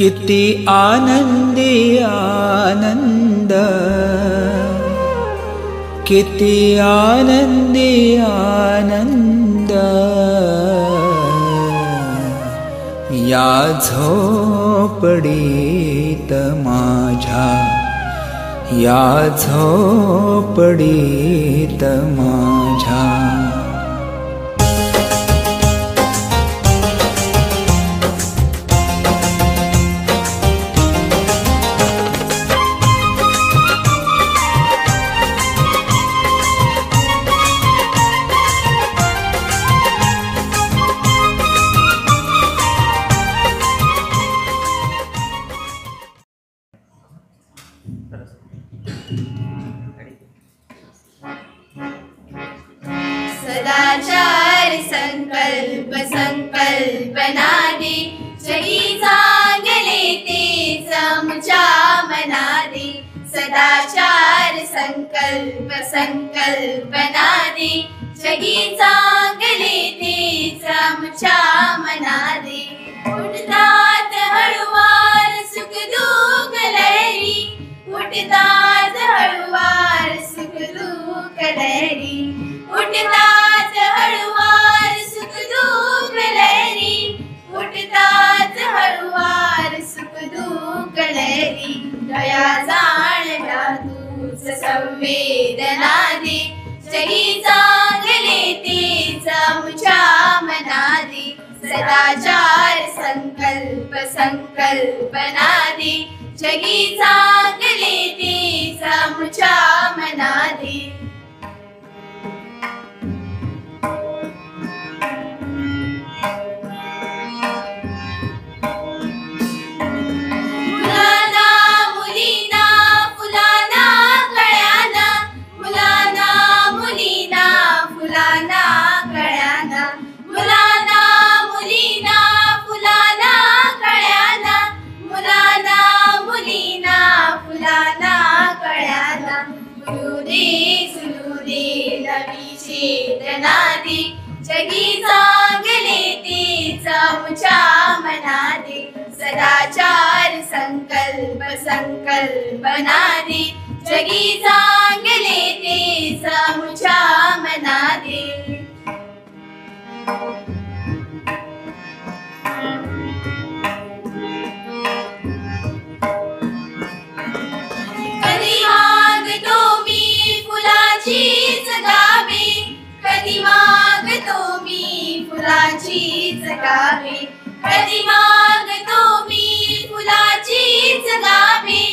किती आनंदी आनंद, किती आनंदी आनंद, या झोपडीत माझ्या, या झोपडीत माझ्या. सदाचार संकल्प संकल्पनादि जगी चांगले तेच आमच्या मनादि. सदाचार संकल्प संकल्पनादि जगी चांगले तेच आमच्या मनादि. उठतात हळुवार सुख दुःख लहरी, उठतात हळुवार सुख दुःख लहरी, उठतात हळुवार सुख दुःख लहरी, उठतात हळुवार सुख दुःख लहरी. दया जाणल्या तूच संवेदनादि जगी चांगले तेच आमच्या मनादि. सदाचार संकल्प संकल्पनादि जगी चांगले तेच आमच्या मनादि. चेतनादि जगी चांगले तेच आमच्या मनादि. सदाचार संकल्प संकल्पनादि जगी चांगले तेच आमच्या मनादि. कधी मागतो मी फुलाचीच गावे, कधी मागतो मी फुलाचीच गावे, कधी मागतो मी फुलाचीच गावे,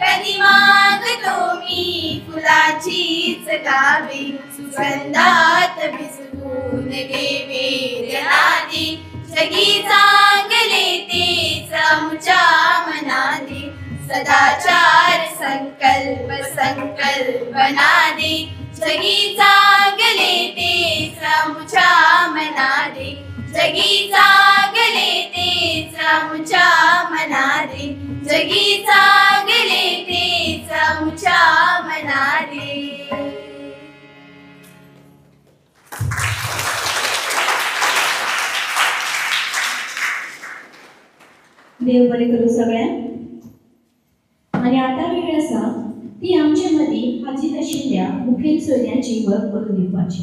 कधी मागतो मी फुलाचीच गावे. सुगंधात भिजवून वेदनादि जगी चांगले तेच आमच्या मनादि. सदाचार संकल्प संकल्पनादि जगी चांगले तेच आमच्या मनादि. जगी चांगले तेच आमच्या मनादि. जगी चांगले तेच आमच्या मनादि. देव बरे करू सगळ्यांक. आणि आता वेळ आसा ती आमचे मदीं हाजीर आशिल्ल्या मुखेल सोयऱ्यांची वळख करून दिवपाची.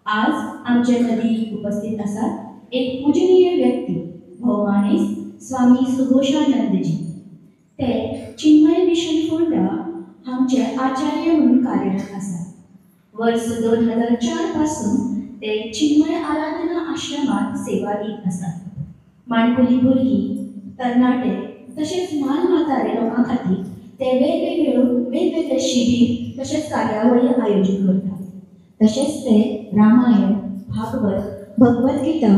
आज आमचे मदीं उपस्थित आसात एक पूजनीय व्यक्ती भौमानेस स्वामी सुघोषानंदजी. ते चिन्मय मिशन फोंडा हांचे आचार्य म्हणून कार्यरत आसात. वर्ष 2004 पासून ते चिन्मय आराधना आश्रमात सेवा दीत आसात. माणकुली भुरगीं, तरणाटे तशेंच म्हातारे लोकां खातीर ते वेगवेगळे शिबीर तशेंच कार्यावळी आयोजीत करतात. तशेंच ते रामायण, भागवत, भगवद्गीता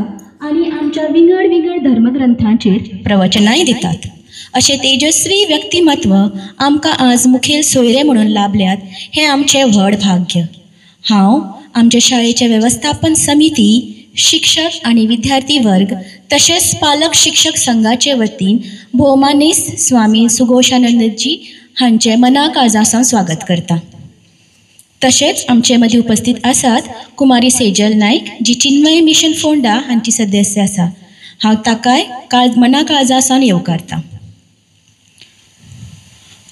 आनी आमच्या विंगड विंगड धर्मग्रंथांचेर प्रवचनाय दितात. अशें तेजस्वी व्यक्तिमत्व आमकां आज मुखेल सोयरे म्हणून लाभल्यात हें आमचें व्हड भाग्य. हांव आमच्या शाळेच्या वेवस्थापन समिती, शिक्षक आनी विद्यार्थी वर्ग तशेंच पालक शिक्षक संघाचे वतीन भौमानेस स्वामी सुघोषानंदजी हांचे मनाकाळजासावन स्वागत करता. तशेंच आमचे मदीं उपस्थित आसात कुमारी सेजल नायक, जी चिन्मय मिशन फोंडा हांची सदस्य आसा. हांव ताकाय मना काळजासान येवकारतां.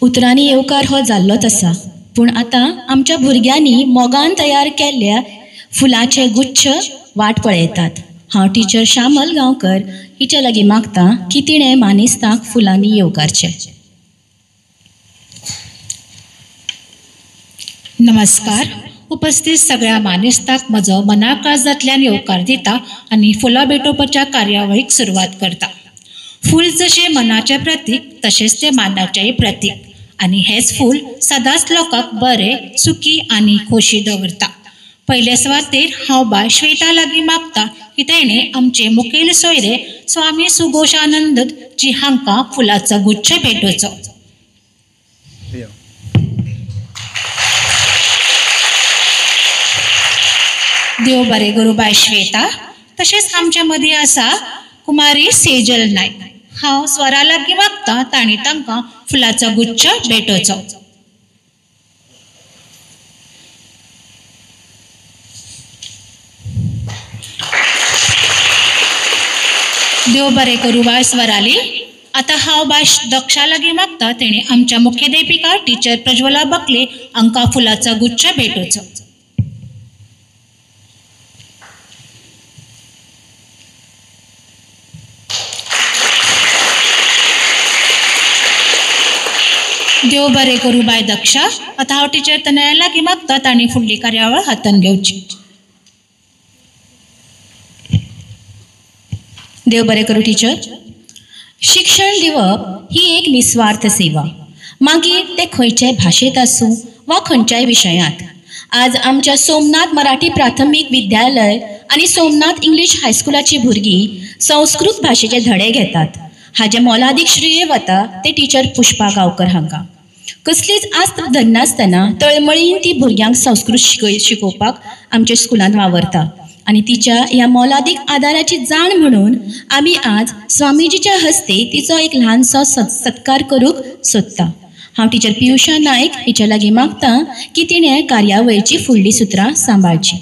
उतरांनी येवकार हो जाल्लोच आसा, पूण आतां आमच्या भुरग्यांनी मोगान तयार केल्ल्या फुलांचे गुच्छ वाट पळयतात. हांव टिचर श्यामल गांवकर हिचे लागीं मागतां की तिणें मानेस्तांक फुलांनी येवकारचें. नमस्कार. उपस्थित सगळ्या मानेस्तांक म्हजो मनाकाळजांतल्यान येवकार दिता आनी फुलां भेटोवपाच्या कार्यावळीक सुरवात करता. फूल जशें मनाचें प्रतीक तशेंच तें मानाचेंय प्रतीक आनी हेंच फूल सदांच लोकांक बरें सुखी आनी खोशी दवरता. पयले सुवातेर हांव बाय श्वेता लागीं मागतां की ताणें आमचे मुखेल सोयरे स्वामी सुघोशानंद जी हांकां फुलांचो गुच्छ भेटोवचो. देव बरें करूं बाय श्वेता. तशेंच आमच्या मदीं आसा कुमारी सेजल नायक. हांव स्वरा लागीं मागतां तांणी तांकां फुलांचो गुच्छ भेटोवचो. देव बरें करूं बाय स्वराली. आतां हांव बाय दक्षा लागीं मागतां तेणें आमच्या मुख्याध्यापिका टिचर प्रज्वला बकले हांकां फुलांचो गुच्छ भेटोवचो. देव बरें करूं बाय दक्षा. आतां हांव टिचर तनया लागीं मागतां तांणी फुडली कार्यावळ हातान घेवची. देव बरें करूं टिचर. शिक्षण दिवप ही एक निस्वार्थ सेवा, मागीर ते खंयच्याय भाशेंत आसूं वा खंयच्याय विशयांत. आज आमच्या सोमनाथ मराठी प्राथमीक विद्यालय आनी सोमनाथ इंग्लीश हायस्कुलाची भुरगीं संस्कृत भाशेचे धडे घेतात. हाजे मोलादीक श्रेय वता ते टिचर पुष्पा गांवकर हांकां. कसलीच आस्त धरनासतना तळमळीन ती भुरग्यांक संस्कृत शिकोवपाक आमच्या स्कुलांत वावरता आनी तिच्या ह्या मोलादीक आदाराची जाण म्हणून आमी आज स्वामीजीच्या हस्ते तिचो एक ल्हानसो सत्कार करूंक सोदता. हांव टिचर पियुषा नायक हिच्या लागीं मागतां की तिणें कार्यावळीची फुडली सुत्रां सांबाळची.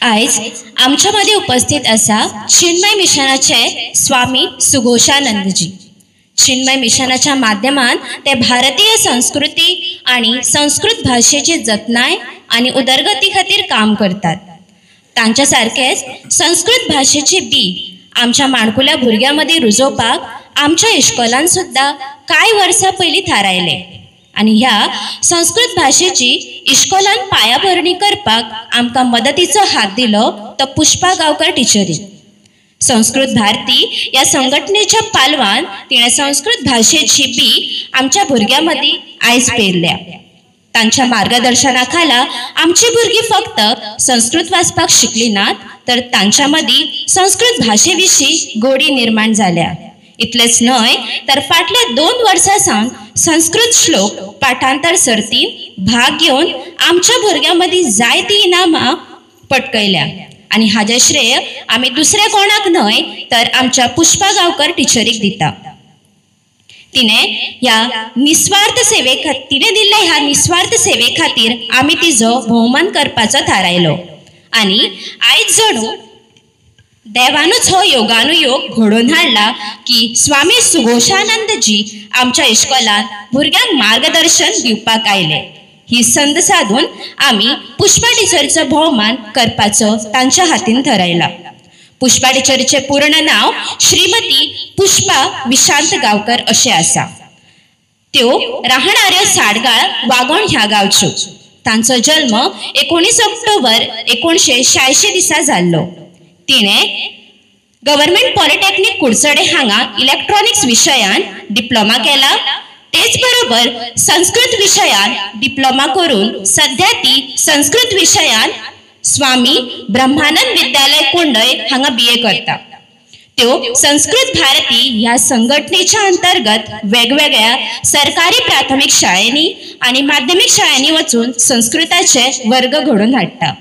आयज आमच्या मदीं उपस्थित आसा चिन्मय मिशनाचे स्वामी सुघोशानंदजी. चिन्मय मिशनाच्या माध्यमान ते भारतीय संस्कृती आणि संस्कृत भाषेची जतनाय आणि उदरगती खातीर काम करतात. तांच्या सारकेच संस्कृत भाषेची बी आमच्या माणकुल्या भुरग्यां मदीं रुजोवपाक आमच्या इश्कोलान सुद्दां कांय वर्सां पयलीं थारायले आनी ह्या संस्कृत भाशेची इश्कोलान पायाभरणी करपाक आमकां मदतीचो हात दिलो तो पुष्पा गांवकर टिचरी. संस्कृत भारती ह्या संघटनेच्या पालवान तिणें संस्कृत भाशेची बी आमच्या भुरग्यां मदीं आयज पेरल्या. तांच्या मार्गदर्शना खाला आमची भुरगीं फक्त संस्कृत वाचपाक शिकली नात तर तांच्या मदीं संस्कृत भाशे विशीं गोडी निर्माण जाल्या. इतलेंच न्हय तर फाटल्या 2 वर्सां सावन संस्कृत श्लोक पाठांतर सर्तीन भाग घेवन आमच्या भुरग्यां मदीं जायतीं इनामां पटकयल्या आनी हाजें श्रेय आमी दुसऱ्या कोणाक न्हय तर आमच्या पुष्पा गांवकर टिचरीक दिता. तिणें दिल्ल्या ह्या निस्वार्थ सेवे खातीर आमी तिजो भोवमान करपाचो थारायलो आनी आयज जणू देवानूच हो योगानुयोग घडोवन हाडला की स्वामी सुघोशानंदजी आमच्या इश्कोलान भुरग्यांक मार्गदर्शन दिवपाक आयले. ही संद साधून आमी पुष्पा टिचरीचो भोवमान करपाचो तांच्या हातीन थारायला. पुष्पा टिचरीचें पूर्ण नांव श्रीमती पुष्पा विशांत गांवकर अशें आसा. त्यो राहणाऱ्यो साडगाळ वागोण ह्या गांवच्यो. तांचो जल्म 19 ऑक्टोबर 1986 दिसा जाल्लो. तिणें गव्हर्मेंट पॉलिटेक्निक कुडचडे हांगा इलेक्ट्रॉनिक्स विशयान डिप्लोमा केला. तेच बरोबर संस्कृत विशयान डिप्लोमा करून सध्या ती संस्कृत विशयान स्वामी ब्रह्मानंद विद्यालय कुंडय हांगा BA करता. त्यो संस्कृत भारती ह्या संघटनेच्या अंतर्गत वेगवेगळ्या सरकारी प्राथमिक शाळेंनी आणि माध्यमिक शाळांनी वचून संस्कृताचे वर्ग घडोवन हाडटा.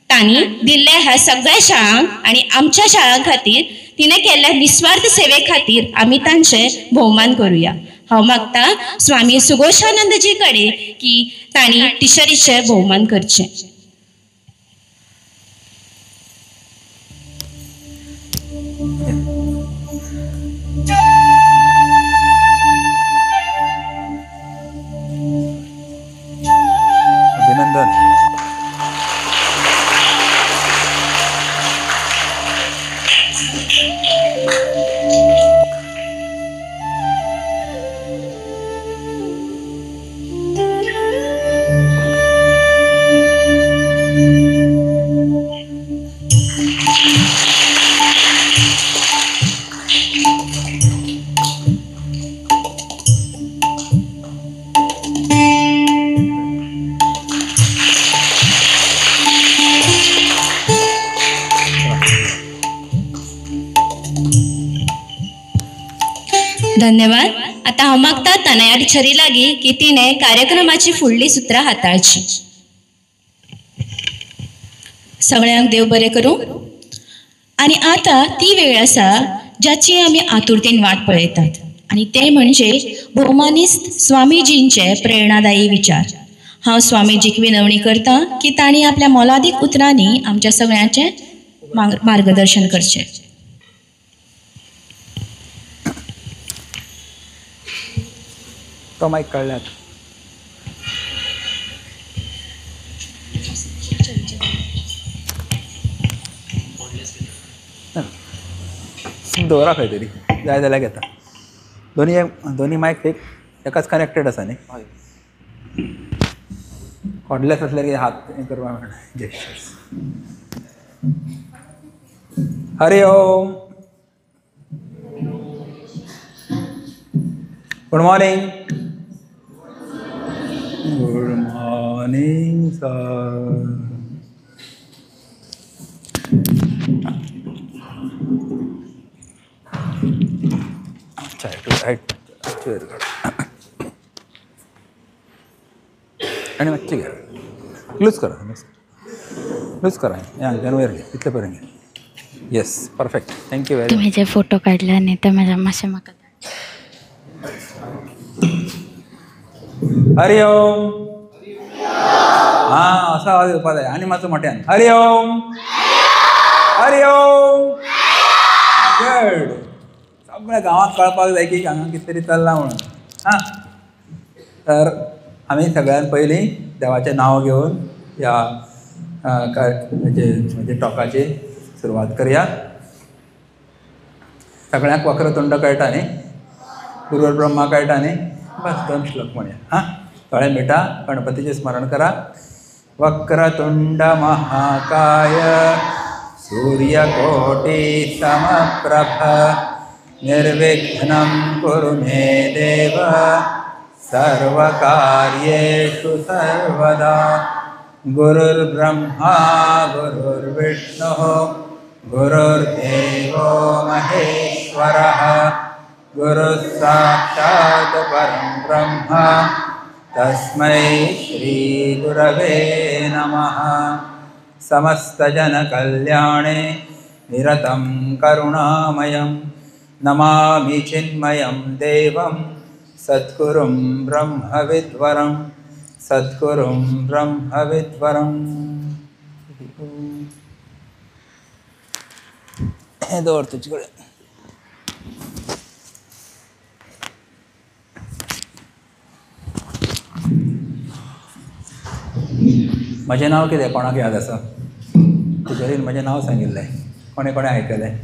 तांणी दिल्ल्या ह्या सगळ्या शाळांक आणि आमच्या शाळां खातीर तिणें केल्ल्या निस्वार्थ सेवे खातीर आमी तांचे भोवमान करूया. हांव मागता स्वामी सुघोषानंदजी कडे की तांणी टिचरीचे भोवमान करचें. अभिनंदन. धन्यवाद. आता हांव मागता तनया टिचरी लागीं की तिणें कार्यक्रमाची फुडली सुत्रां हाताळची. सगळ्यांक देव बरें करूं. आनी आतां ती वेळ आसा जाची आमी आतुरतेन वाट पळयतात आनी ते म्हणजे भोवमानिस्त स्वामीजींचे प्रेरणादायी विचार. हांव स्वामीजीक विनवणी करतां की तांणी आपल्या मोलादीक उतरांनी आमच्या सगळ्यांचें मार्गदर्शन करचें. तो माईक कळल्यात. दवरा खंय तरी जाय जाल्यार घेता. दोनी मायक एकाच कनेक्टेड आसा न्ही. कॉर्डलेस असल्यार कितें हात हें करपाक gestures. Hari Om. Good morning. Good morning sir. आणि मातशें घे लूज करा हांगच्यान वयर घे तितले पर्यंत घे. Yes perfect. थँक्यू वेरी तुम्ही जे फोटो काढले न्ही ते मातशें म्हाका. हरि ओम. हां असो आवाज येवपा जाय आनी मातसो मोठ्यान. हरि ओम. हरि ओम. गुड. सगळ्या गांवांत कळपाक जाय की हांगा कितें तरी चल्लां म्हणून. हां तर आमी सगळ्यान पयलीं देवाचें नांव घेवन ह्या म्हणजे टॉकाची सुरवात करया. सगळ्यांक वक्रतुंड कळटा न्ही. गुरुर्ब्रह्मा कळटा न्ही. बस 2 श्लोक म्हणया. हां थोडे मिटा गणपतीचें स्मरण करा. वक्रतुंड महाकाय सूर्यकोटि समप्रभ निर्विघ्नं कुरु मे देव सर्वकार्येषु सर्वदा. गुरुर्ब्रह्मा गुरुर्विष्णुः गुरुर्देवो महेश्वरः गुरुः साक्षात् परं ब्रह्म तस्मै श्रीगुरवे नमः. समस्तजनकल्याणे निरतं करुणामयं नमामि चिन्मयं देवं सद्गुरुं ब्रह्मविद्वरं सद्गुरुं ब्रह्मविद्वरं. हे दवर तुजे कडेन. म्हजें नांव कितें कोणाक याद आसा? तुजेरीन म्हजें नांव सांगिल्लें कोणे कोणे आयकलें.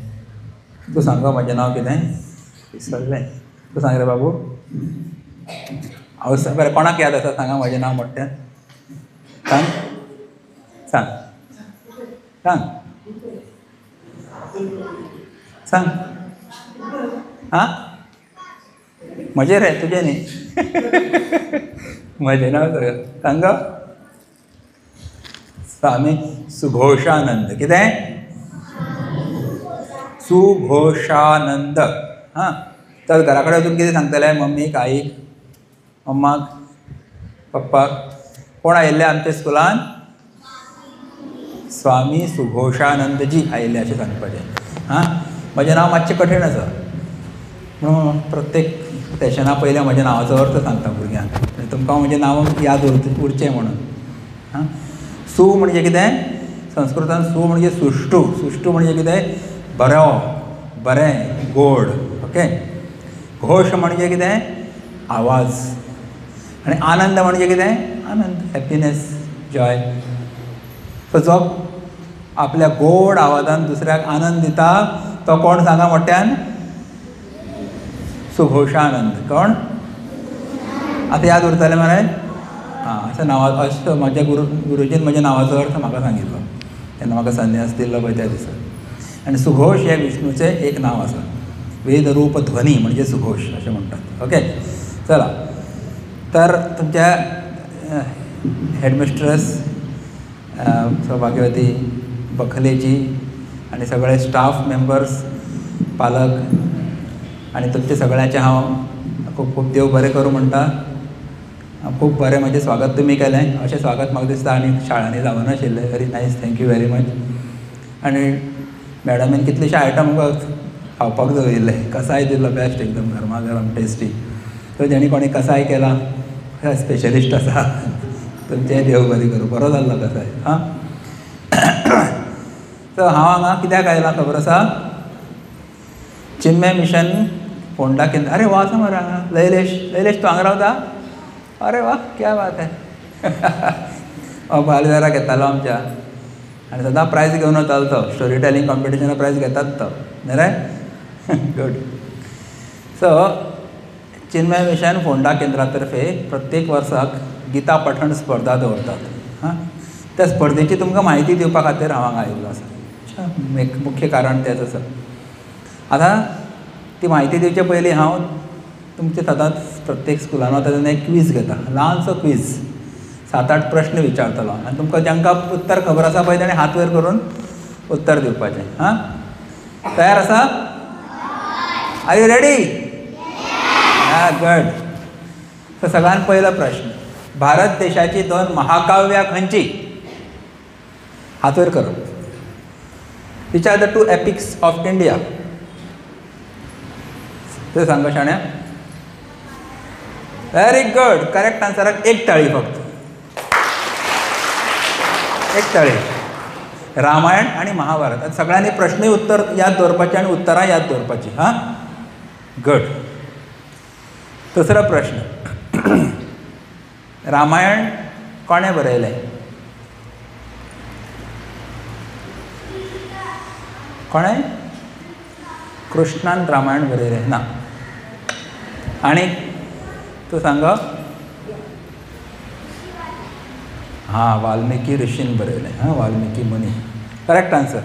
तूं सांग म्हजें नांव कितें? विसरलें. तूं सांग रे बाबू. हांव बरें कोणाक याद आसा सांगा म्हजें नांव मोठ्ठें सांग. सांग सांग सांग. हां म्हजें रे तुजें न्ही. म्हजें नांव सांग. स्वामी सुघोषानंद. कितें? सुघोषानंद. हां तर घरा कडेन वचून कितें सांगतलें मम्मीक आईक मम्माक पप्पाक कोण आयिल्ले आमच्या स्कुलान? स्वामी सुघोषानंदजी आयिल्ले अशें सांगपाचें. हां म्हजें नांव मातशें कठीण आसा. म्हणून प्रत्येक सेशना पयलीं म्हज्या नांवाचो अर्थ सांगता भुरग्यांक आनी तुमकां म्हजें नांव याद उरचें म्हणून. हां, सू म्हणजे कितें? संस्कृतान सू म्हणजे सुश्टू. सुश्टू म्हणजे कितें? बरो, बरें, गोड. ओके. घोश म्हणजे कितें? आवाज. आनी आनंद म्हणजे कितें? आनंद, हॅपिनेस, जॉय. सो जो आपल्या गोड आवाजान दुसऱ्याक आनंद दिता तो कोण सांगा मोठ्यान? सुघोशानंद. कोण? आतां याद उरतलें मरे? हां, असं नांवा अशें म्हज्या गुरुजीन म्हज्या नांवाचो अर्थ म्हाका सांगिल्लो तेन्ना म्हाका संन्यास दिल्लो पळय त्या दिसा. आनी सुघोश हे विष्णूचें एक नांव आसा. वेद रूप ध्वनी म्हणजे सुघोश अशें म्हणटात. ओके, चला. तर तुमच्या हेडमिस्ट्रेस सौभाग्यवती बखलेजी आनी सगळे स्टाफ मेंबर्स, पालक आनी तुमचे सगळ्यांचे हांव खूब खूब देव बरें करूं म्हणटा. खूब बरें म्हजें स्वागत तुमी केलें. अशें स्वागत म्हाका दिसता आनी शाळांनी जावनाशिल्लें. Very nice, thank you very much. आनी मॅडमीन कितलेशे आयटम म्हाका खावपाक दवरिल्ले. कसाय दिल्लो बेस्ट एकदम गरमागरम टेस्टी. तो जेणी कोणी कसाय केला स्पेशलिस्ट आसा. तुमचें देव बरें करूं. बरो जाल्लो कसाय. हां, सो हांव हांगा कित्याक आयलां खबर आसा? चिन्मय मिशन फोंडा केंद्र. अरे वा, मरे हांगा लैलेश. लैलेश तूं हांगा रावता? अरे वा, क्या बात है. हो बालवेराक येतालो आमच्या आनी सदां प्रायज घेवन वतालो तो. स्टोरी टेलिंग कॉम्पिटिशनाक प्रायज घेतात तो न्ही रे? Good. So Chinmaya Mission Ponda केंद्रा तर्फे प्रत्येक वर्साक गीता पठण स्पर्धा दवरतात. हां, त्या स्पर्धेची तुमकां म्हायती दिवपा खातीर हांव हांगा आयिल्लो आसा. मुख्य कारण तेंच आसा. आतां ती म्हायती दिवचे पयलीं हांव तुमचे सदांच प्रत्येक स्कुलान वता तेन्ना एक क्वीज घेता. ल्हानसो क्वीज, 7-8 प्रश्न विचारतलो आनी तुमकां जांकां उत्तर खबर आसा पळय ताणें हात वयर करून उत्तर दिवपाचें. हां, तयार आसा? Are you ready? हां, गड. सो सगळ्यान पयलो प्रश्न. भारत देशाची 2 महाकाव्यां खंयची? हात वयर करप. Which are the 2 epics of India? ते सांग शाण्या. Very good. करेक्ट आन्सराक 1 ताळी फक्त. 1 ताळी. रामायण आणि महाभारत. सगळ्यांनी प्रश्नय उत्तर याद दवरपाचें आनी उत्तरां याद दवरपाचीं. हां, गुड. दुसरो प्रश्न. रामायण कोणें बरयलें? कोणें? कृष्णान रामायण बरयलें ना. आनी तूं सांग. हां, वाल्मिकी ऋषीन बरयलें. हां, वाल्मिकी मुनी. Correct answer.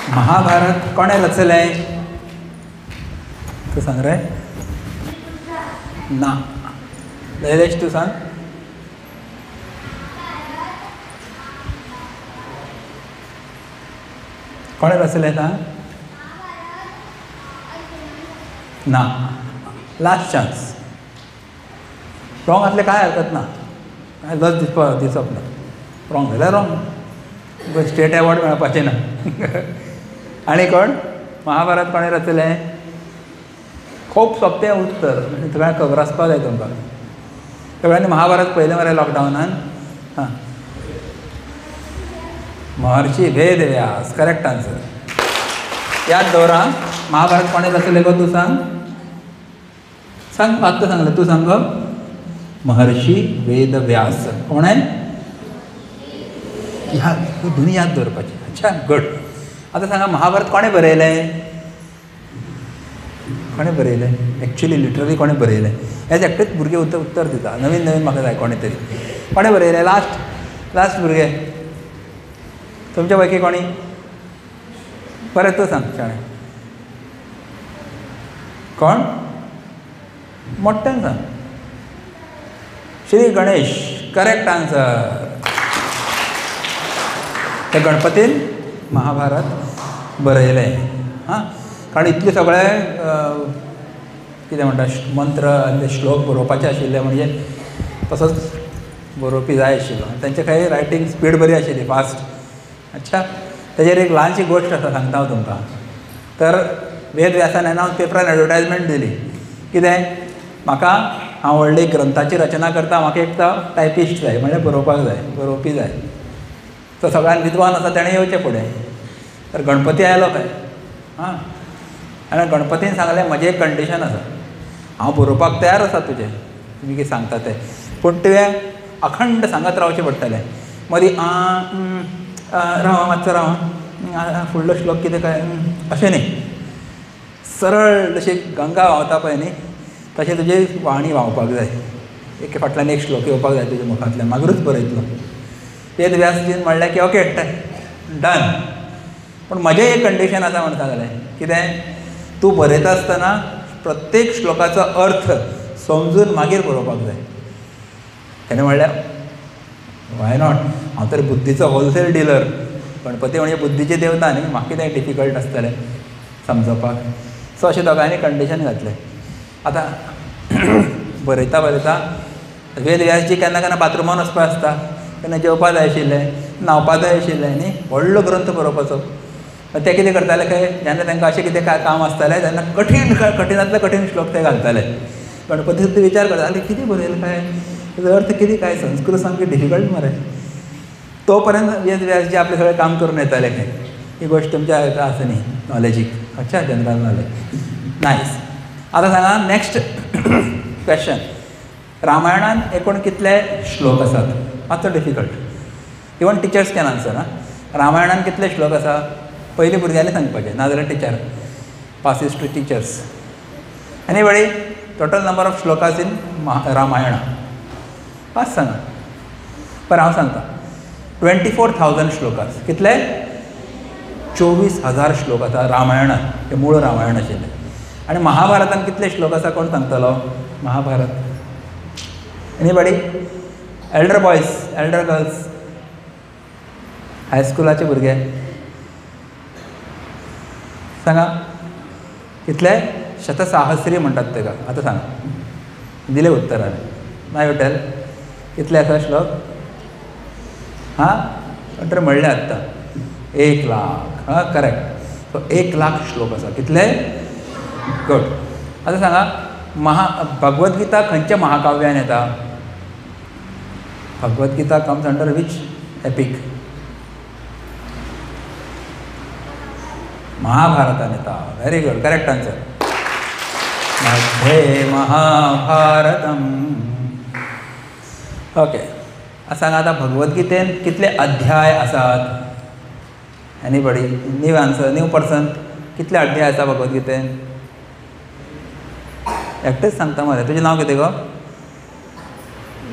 महाभारत कोणें रचलें? तूं सांग रे. ना. लैलेश तूं सांग. कोणें रचलें सांग. ना. Last chance. रॉंग आसलें कांय हरकत ना. कांय लज दिसप ना. रॉंग जाल्यार रॉंग. स्टेट एवॉर्ड मेळपाचें ना. आनी कोण? महाभारत कोणें रचलें? खूब सोंपें उत्तर. सगळ्यांक खबर आसपाक जाय तुमकां. सगळ्यांनी महाभारत पयलें मरे लॉकडावनान. हां, महर्षी वेदव्यास. Correct answer. याद दवरा. महाभारत कोणें रचलें गो? तूं सांग. सांग. आत्तां सांगलें. तूं सांग. महर्षी वेदव्यास. कोणें? ह्या दोनी याद दवरपाचें. अच्छा, गुड. आतां सांगा महाभारत कोणें बरयलें? कोणें बरयलें? एक्चुली लिटरली कोणें बरयलें? हेच एकटेच भुरगे उत्तर दिता. नवीन नवीन म्हाका जाय कोणें तरी. कोणें बरयलें? लास्ट भुरगे तुमच्या पैकी कोणी? बरें, तूं सांग शाणे. कोण? मोठ्यान सांग. श्री गणेश. Correct answer. ते गणपतीन महाभारत बरयलें. हां, कारण इतले सगळे कितें म्हणटा मंत्र आनी श्लोक बरोवपाचे आशिल्ले. म्हणजे तसोच बरोवपी जाय आशिल्लो. तांचे खंय रायटींग स्पीड बरी आशिल्ली, फास्ट. अच्छा, ताजेर एक ल्हानशी गोश्ट आसा, सांगता हांव तुमकां. तर वेद व्यासान हांवें पेपरान एडवर्टायजमेंट दिली कितें म्हाका हांव व्हडली ग्रंथाची रचना करता म्हाका एक टायपिस्ट जाय म्हणल्यार बरोवपाक जाय बरोवपी जाय. तो सगळ्यान विद्वान आसा ताणें येवचें फुडें. तर गणपती आयलो काय हां आनी गणपतीन सांगलें म्हजें एक कंडिशन आसा हांव बरोवपाक तयार आसा तुजें तुमी कितें सांगता तें पूण तुवें अखंड सांगत रावचें पडटलें. मदीं राव मातसो राव फुडलो श्लोक कितें काय अशें न्ही. सरळ जशी गंगा व्हांवता पळय न्ही तशें तुजी वाणी व्हांवपाक जाय. एके फाटल्यान एक श्लोक येवपाक जाय तुज्या मुखांतल्यान मागीरूच बरयतलो. वेद व्यासजीन म्हणलें की ओके डन. पूण म्हजें एक कंडिशन आसा म्हण सांगलें कितें तूं बरयता आसतना प्रत्येक श्लोकाचो अर्थ समजून मागीर बरोवपाक जाय. ताणें म्हणलें वाय नॉट हांव तरी बुद्धीचो होलसेल डिलर. गणपती म्हणजे बुद्धीची देवता न्ही म्हाका कितें डिफिकल्ट आसतलें समजोवपाक. सो अशें दोगांयनी कंडिशन घातलें. आतां बरयता वेद व्यासजी केन्ना केन्ना बाथरुमान वचपा आसता केन्ना जेवपा जाय आशिल्लें न्हांवपा जाय आशिल्लें न्ही व्हडलो ग्रंथ बरोवपाचो. ते कितें करताले काय जेन्ना तांकां अशें कितें काम आसतालें तेन्ना कठीणांतले कठीण श्लोक ते घालताले. गणपती सुद्दां विचार करता आरे कितें बरयलें काय तेजो अर्थ कितें काय संस्कृत सामकी डिफिकल्ट मरे. तो पर्यंत वेद व्यासजी आपलें सगळें काम करून येताले काय. ही गोश्ट तुमच्या हाका आसा न्ही नॉलेजीक अच्छा जनरल नॉलेज नायस. आतां सांगा नेक्स्ट क्वेश्चन. रामायणान एकूण कितले श्लोक आसात? मातसो difficult even teachers can answer. रामायणान कितले श्लोक आसा? पयलीं भुरग्यांनी सांगपाचें नाजाल्यार teacher passes to teachers. Anybody total number of shlokas in Ramayana पास सांगा. पर हांव सांगता 24,000 श्लोकास. कितले? 24,000 श्लोक आसा रामायणान. हें मूळ रामायण आशिल्लें. आनी महाभारतान कितले श्लोक आसा कोण सांगतलो? Mahabharata anybody? Elder boys elder girls हायस्कुलाचे भुरगे सांगा कितले? शतसाहस्री म्हणटात तेका. आतां सांगा दिलें उत्तरान नाय टेल कितले आसा श्लोक? हां तर म्हणलें आत्तां 1,00,000. हां करेक्ट. सो 1,00,000 श्लोक आसा. कितले? गुड. आतां सांगा भगवद्गीता खंयच्या महाकाव्यान येता? Bhagavad Gita comes under which epic? महाभारतान येता. Very good correct answer. मध्ये महाभारतम. ओके सांगा आतां भगवद्गीतेन कितले अध्याय आसात? Anybody? New answer new person. कितले अध्याय आसा भगवद्गीतेन? एकटेच सांगता मरे. तुजें नांव कितें गो?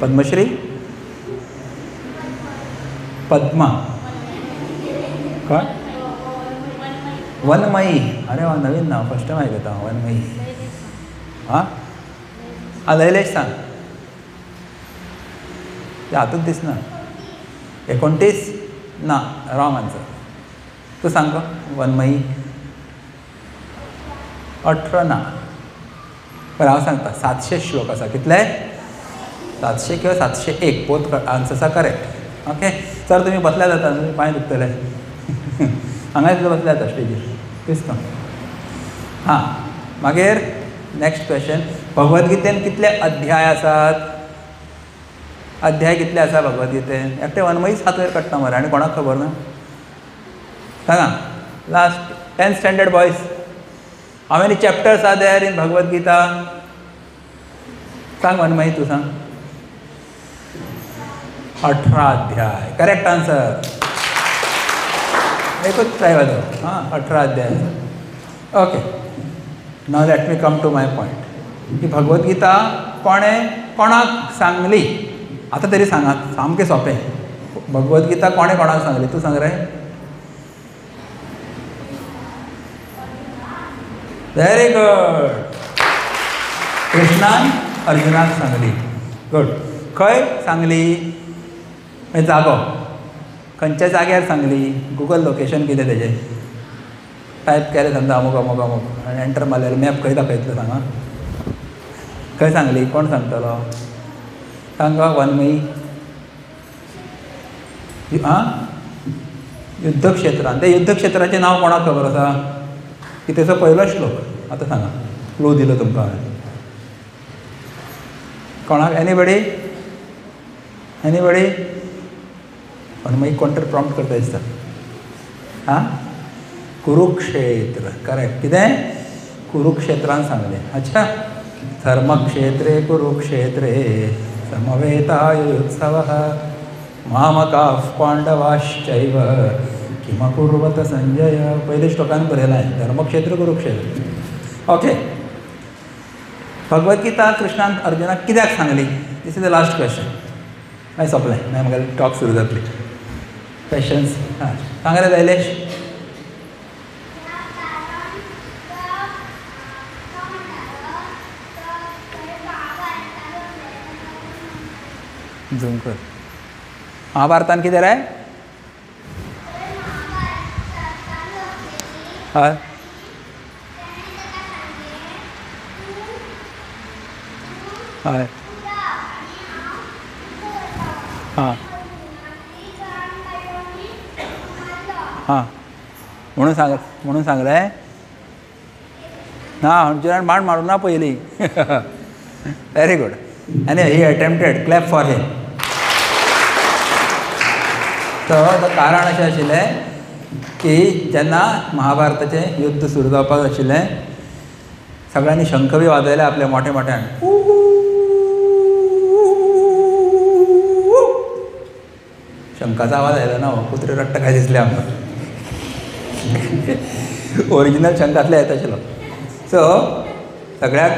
पद्मश्री? पद्मा काय? वनमयी. अरे वा नवीन नाव फर्स्ट टायम आयकता वनमयी. हां लैलेश सांग. ते हातूंत दिसना. 29 ना रॉंग आन्सर. तूं सांग गो वनमयी. 18 ना. बरं हांव सांगता 700 श्लोक आसा. कितले? 700 किंवा 701 both answers are correct. Okay sir तुमी बसल्या जाता तुमी पांय दुखतले हांगा सुद्दां बसल्या जाता स्टेजीर दिसता. हां मागीर नेक्स्ट क्वेश्चन. भगवद्गीतेन कितले अध्याय आसात? अध्याय कितले आसा भगवद्गीतेन? एकटे वनमयीच हात वयर काडटा मरे आनी कोणाक खबर ना. सांगा last 10th standard boys. How many chapters are there in Bhagavad Gita? सांग वनमयी तूं सांग. 18 अध्याय. Correct answer. एकूच ट्राय वाजो. हां 18 अध्याय. Okay now let me come to my point. ही भगवद्गीता कोणाक सांगली? आतां तरी सांगात सामकें सोंपें. भगवद्गीता कोणाक सांगली? तूं सांग रे. Very good. कृष्णान अर्जुनाक सांगली. गुड. खंय सांगली? जागो खंयच्या जाग्यार सांगली? गुगल लोकेशन कितें तेजें टायप केलें समजा अमूक अमूक अमूक आनी एंटर मारल्यार मॅप खंय दाखयतलो सांगा. खंय सांगली? कोण सांगतलो? सांग वनमयी. हां युद्ध क्षेत्रान. ते युद्ध क्षेत्राचें नांव कोणाक खबर आसा? गीतेचो पहिलो श्लोक आतां सांगा. क्लू दिलो तुमकां हांवें. कोणाक एनीबडी पण मागीर कोण तरी प्रॉम्प्ट करता दिसता. हां, कुरुक्षेत्र. करेक्ट. कितें? कुरुक्षेत्रान सांगलें. अच्छा. धर्मक्षेत्रे कुरुक्षेत्रे समवेतायुत्सवः मामकाः पांडवाश्चैव किमकुर्वत संजय. पयले श्लोकान बरयलां धर्मक्षेत्र कुरुक्षेत्र. ओके. भगवद्गीता कृष्णान अर्जुनाक कित्याक सांगली? दिस इज द लास्ट क्वेश्चन. मागीर सोंपलें. मागीर म्हाका टॉक सुरू जातली. क्वेश्चन्स हां सांग रे शैलेश. झूम कर. महाभारतान कितें रे? हय हय हां हां म्हणून सांग रे. ना अर्जुनान बाण मारूं ना पयलीं. Very good. आनी ही अटेम्प्टेड. क्लॅप फॉर हिम. तो कारण अशें आशिल्लें की जेन्ना महाभारताचें युद्ध सुरू जावपाक आशिल्लें सगळ्यांनी शंख बी वाजयले आपले मोठे मोठ्यान. शंखाचो आवाज आयलो ना. कुत्रे रट्टा काय दिसले आमकां. ओरिजिनल शंखातले येता आशिल्लो. सो सगळ्याक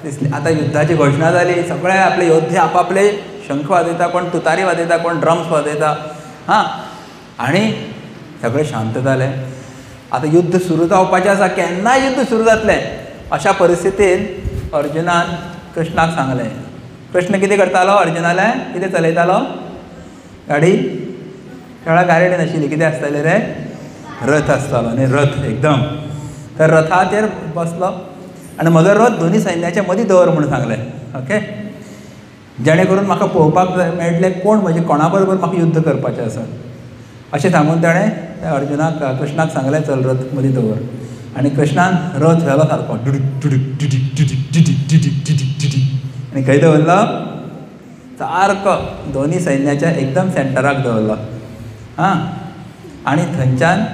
दिसली. आतां युद्धाची घोशणा जाली. सगळे आपले योद्धे आपापले शंख वाजयता, कोण तुतारी वाजयता, कोण ड्रम्स वाजयता. हां, आनी सगळे शांत जाले. आतां युद्ध सुरू जावपाचें आसा. केन्नाय युद्ध सुरू जातलें. अशा परिस्थितीन अर्जुनान कृष्णाक सांगलें. कृष्ण कितें करतालो? अर्जुनाले कितें चलयतालो? गाडी. तेळा गाडी नाशिल्ली. कितें आसतालें रे? रथ आसतालो. आनी रथ एकदम. तर रथाचेर बसलो आनी म्हजो रथ दोनी सैन्याच्या मदीं दवर म्हणून सांगलें. ओके. जेणे करून म्हाका पळोवपाक मेळटलें कोण म्हणजे कोणा बरोबर म्हाका युद्ध करपाचें आसा अशें सांगून ताणें अर्जुनाक कृष्णाक सांगलें चल रथ मदीं दवर. आनी कृष्णान रथ व्हेलो सारको. आनी खंय दवरलो? सारको दोनी सैन्याच्या एकदम सेंटराक दवरलो. हां, आनी थंयच्यान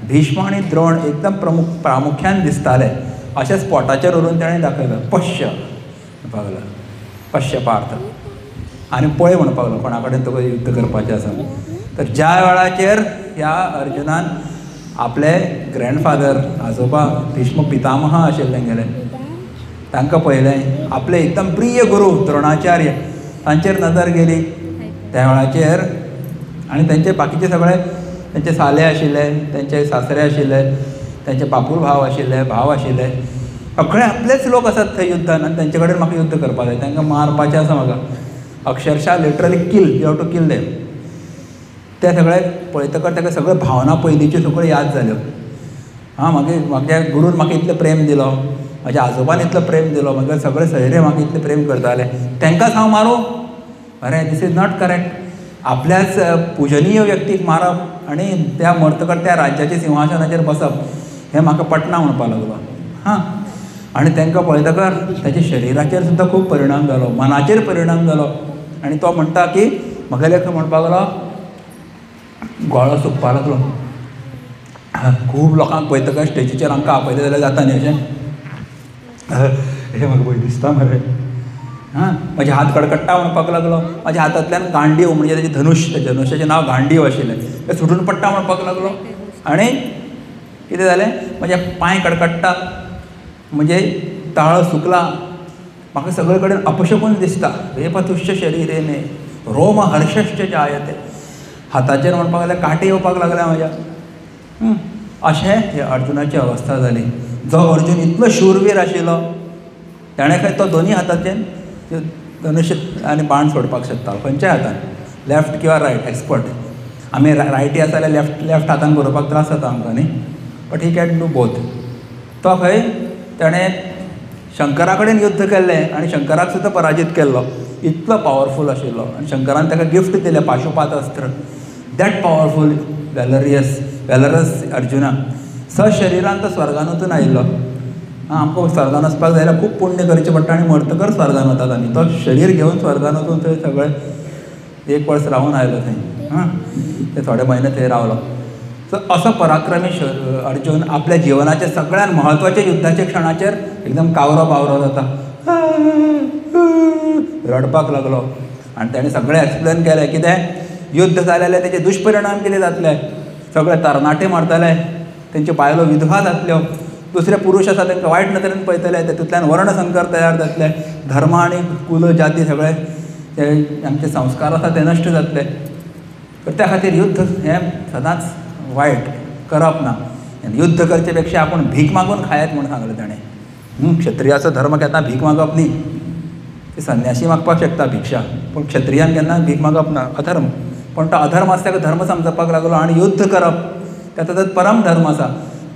भीष्म आनी द्रोण एकदम प्रामुख्यान दिसताले अशें स्पॉटाचेर व्हरून ताणें दाखयलो. पश्य म्हणपाक लागलो. पश्य पार्थ. आनी पळय म्हणपाक लागलो कोणा कडेन तुका युद्ध करपाचें आसा. तर ज्या वेळाचेर ह्या अर्जुनान आपले ग्रँडफादर आजोबा भीष्म पितामह आशिल्ले गेले तांकां पळयलें. आपले एकदम प्रिय गुरू द्रोणाचार्य तांचेर नदर गेली त्या वेळाचेर. आनी तेंचे बाकीचे सगळे तेंचे साले आशिल्ले, तेंचे सासरे आशिल्ले, तेंचे बापूल भाव आशिल्ले, भाव आशिल्ले, सगळे आपलेच लोक आसात थंय युद्धान. आनी तेंचे कडेन म्हाका युद्ध करपाक जाय. तांकां मारपाचें आसा म्हाका. अक्षरशा literally kill. You have to kill them. ते सगळे पळयतकच ताका सगळ्यो भावना पयलींच्यो सगळ्यो याद जाल्यो. हां, म्हाज्या गुरून म्हाका इतलो प्रेम दिलो, म्हाज्या आजोबान इतलो प्रेम दिलो, म्हागे सगळे सयरे म्हाका इतले प्रेम करताले, तांकांच हांव मारूं? अरे दीस इज नॉट करेक्ट. आपल्याच पुजनीय व्यक्तीक मारप आनी त्या मरतकच त्या राज्याच्या सिंहासनाचेर बसप हें म्हाका पटना म्हणपाक लागलो. हां, आनी तांकां पळयतकच ताच्या शरिराचेर सुद्दां खूब परिणाम जालो, मनाचेर परिणाम जालो. आनी तो म्हणटा की म्हाका लेख म्हणपाक लागलो गळो सुकपाक लागलो. खूब लोकांक पळयतकच स्टेजीचेर आमकां आपयलें जाल्यार जाता न्ही अशें. हें म्हाका भंय दिसता मरे. हां, म्हाजे हात कडकडटा म्हणपाक लागलो. म्हाज्या हातांतल्यान गांडीव म्हणजे तेजें धनुश, त्या धनुशाचें नांव गांडीव आशिल्लें, तें सुटून पडटा म्हणपाक लागलो. आनी कितें जालें, म्हजे पांय कडकडटा, म्हणजे ताळो सुकला, म्हाका सगळे कडेन अपशकून दिसता. वेपतुश्च शरिरेने रोम हर्षश्च जायते. हाताचेर म्हणपाक लागल्यार काटे येवपाक लागल्या म्हाज्या. अशें हे अर्जुनाची अवस्था जाली. जो अर्जून इतलो शूरवीर आशिल्लो ताणें खंय तो दोनी हातांतल्यान धनुश्य आनी बाण सोडपाक शकता. खंयच्याय हातान, लेफ्ट किंवा रायट, एक्सपर्ट. आमी रायटी आसा जाल्यार लेफ्ट हातान बरोवपाक त्रास जाता आमकां न्ही, but he can do both. तो खंय ताणें शंकरा कडेन युद्ध केल्लें आनी शंकराक सुद्दां पराजीत केल्लो. इतलो पावरफूल आशिल्लो. आनी शंकरान ताका गिफ्ट दिलें पाशुपात अस्त्र. दॅट पावरफूल वेलरस अर्जुना. सशरिरान तो स्वर्गानूतून आयिल्लो. आमकां स्वर्गान वचपाक जाय जाल्यार खूब पुण्य करचें पडटा आनी मरतकर स्वर्गान वतात आमी. तो शरीर घेवन स्वर्गान वचून थंय सगळें 1 वर्स रावून आयलो थंय. ते थोडे म्हयने थंय रावलो. सो असो पराक्रमी अर्जून आपल्या जिवनाच्या सगळ्यान म्हत्वाच्या युद्धाच्या क्षणाचेर एकदम कावरो बावरो जाता, रडपाक लागलो. आनी ताणें सगळें एक्सप्लेन केलें कितें युद्ध जालें तेजे दुश्परिणाम कितें जातले. सगळे तरणाटे मरतले, तेंच्यो बायलो विधवा जातल्यो, दुसरे पुरुश आसा तांकां वायट नदरेन पळयतले, तातूंतल्यान वर्णसंकर तयार जातले, धर्म आनी कुल जाती सगळे ते आमचे संस्कार आसा ते नश्ट जातले. तर त्या खातीर युद्ध हें सदांच वायट करप ना. युद्ध करचे पेक्षा आपूण भीक मागून खायत म्हूण सांगलें ताणें. क्षत्रियाचो धर्म केन्ना भीक मागप न्ही. ते संन्यासी मागपाक शकता भिक्षा, पूण क्षत्रियान केन्ना भीक मागप ना, अधर्म. पण तो अधर्म आसा ताका धर्म समजपाक लागलो आनी युद्ध करप ताचो परम धर्म आसा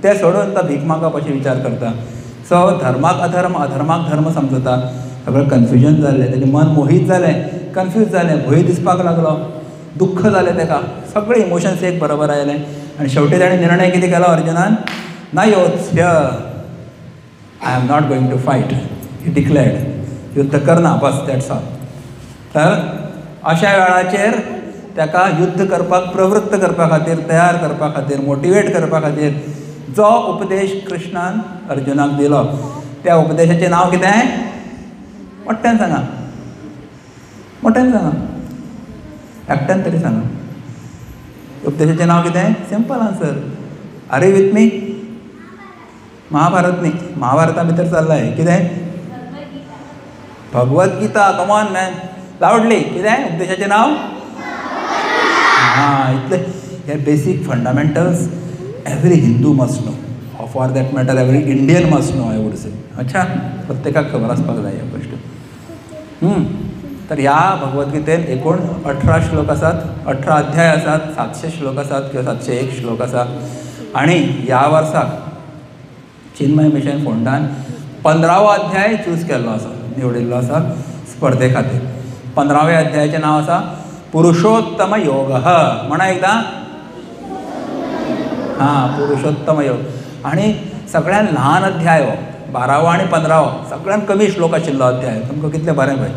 ते सोडून तो भीक मागप अशें विचार करता. सो धर्माक अधर्म, अधर्माक धर्म समजता. सगळें कन्फ्युजन जाल्लें, तेजें मन मोहीत जालें, कन्फ्यूज जालें, भंय दिसपाक लागलो, दुख्ख जालें ताका, सगळे इमोशन्स एक बरोबर आयले. आनी शेवटी ताणें निर्णय कितें केलो अर्जुनान, ना योच here, I am not going to fight, he declared. युद्ध करना बस, दॅट्स ऑल. तर अशा वेळाचेर ताका युद्ध करपाक प्रवृत्त करपा खातीर, तयार करपा खातीर, मोटिवेट करपा खातीर जो उपदेश कृष्णान अर्जुनाक दिलो त्या उपदेशाचें नांव कितें? मोठ्यान सांगा, मोठ्यान सांगा, एकट्यान तरी सांगा. उपदेशाचें नांव कितें? Simple answer. Are you with me? Mahabharata न्ही, महाभारता भितर चल्लां कितें? Bhagavad Gita. Come on man, लावडली. कितें उपदेशाचें नांव? इतले हे basic fundamentals every Hindu must know, or for that matter every Indian must know, I would say. अच्छा, प्रत्येकाक खबर आसपाक जाय ह्यो गोश्टी. तर ह्या भगवद्गीतेन एकूण 18 श्लोक आसात, 18 अध्याय आसात, 700 श्लोक आसात किंवा 701 श्लोक आसा. आनी ह्या वर्साक चिन्मय मिशन फोंडान 15वो अध्याय चूज केल्लो आसा, निवडिल्लो आसा स्पर्धे खातीर. 15व्या अध्यायाचें नांव आसा पुरुषोत्तम योग. म्हणा एकदां, पुरुषोत्तम योग. आनी सगळ्यान ल्हान अध्याय हो, 12वो आनी 15वो, सगळ्यान कमी श्लोक आशिल्लो अध्याय. तुमकां कितलें बरें पळय,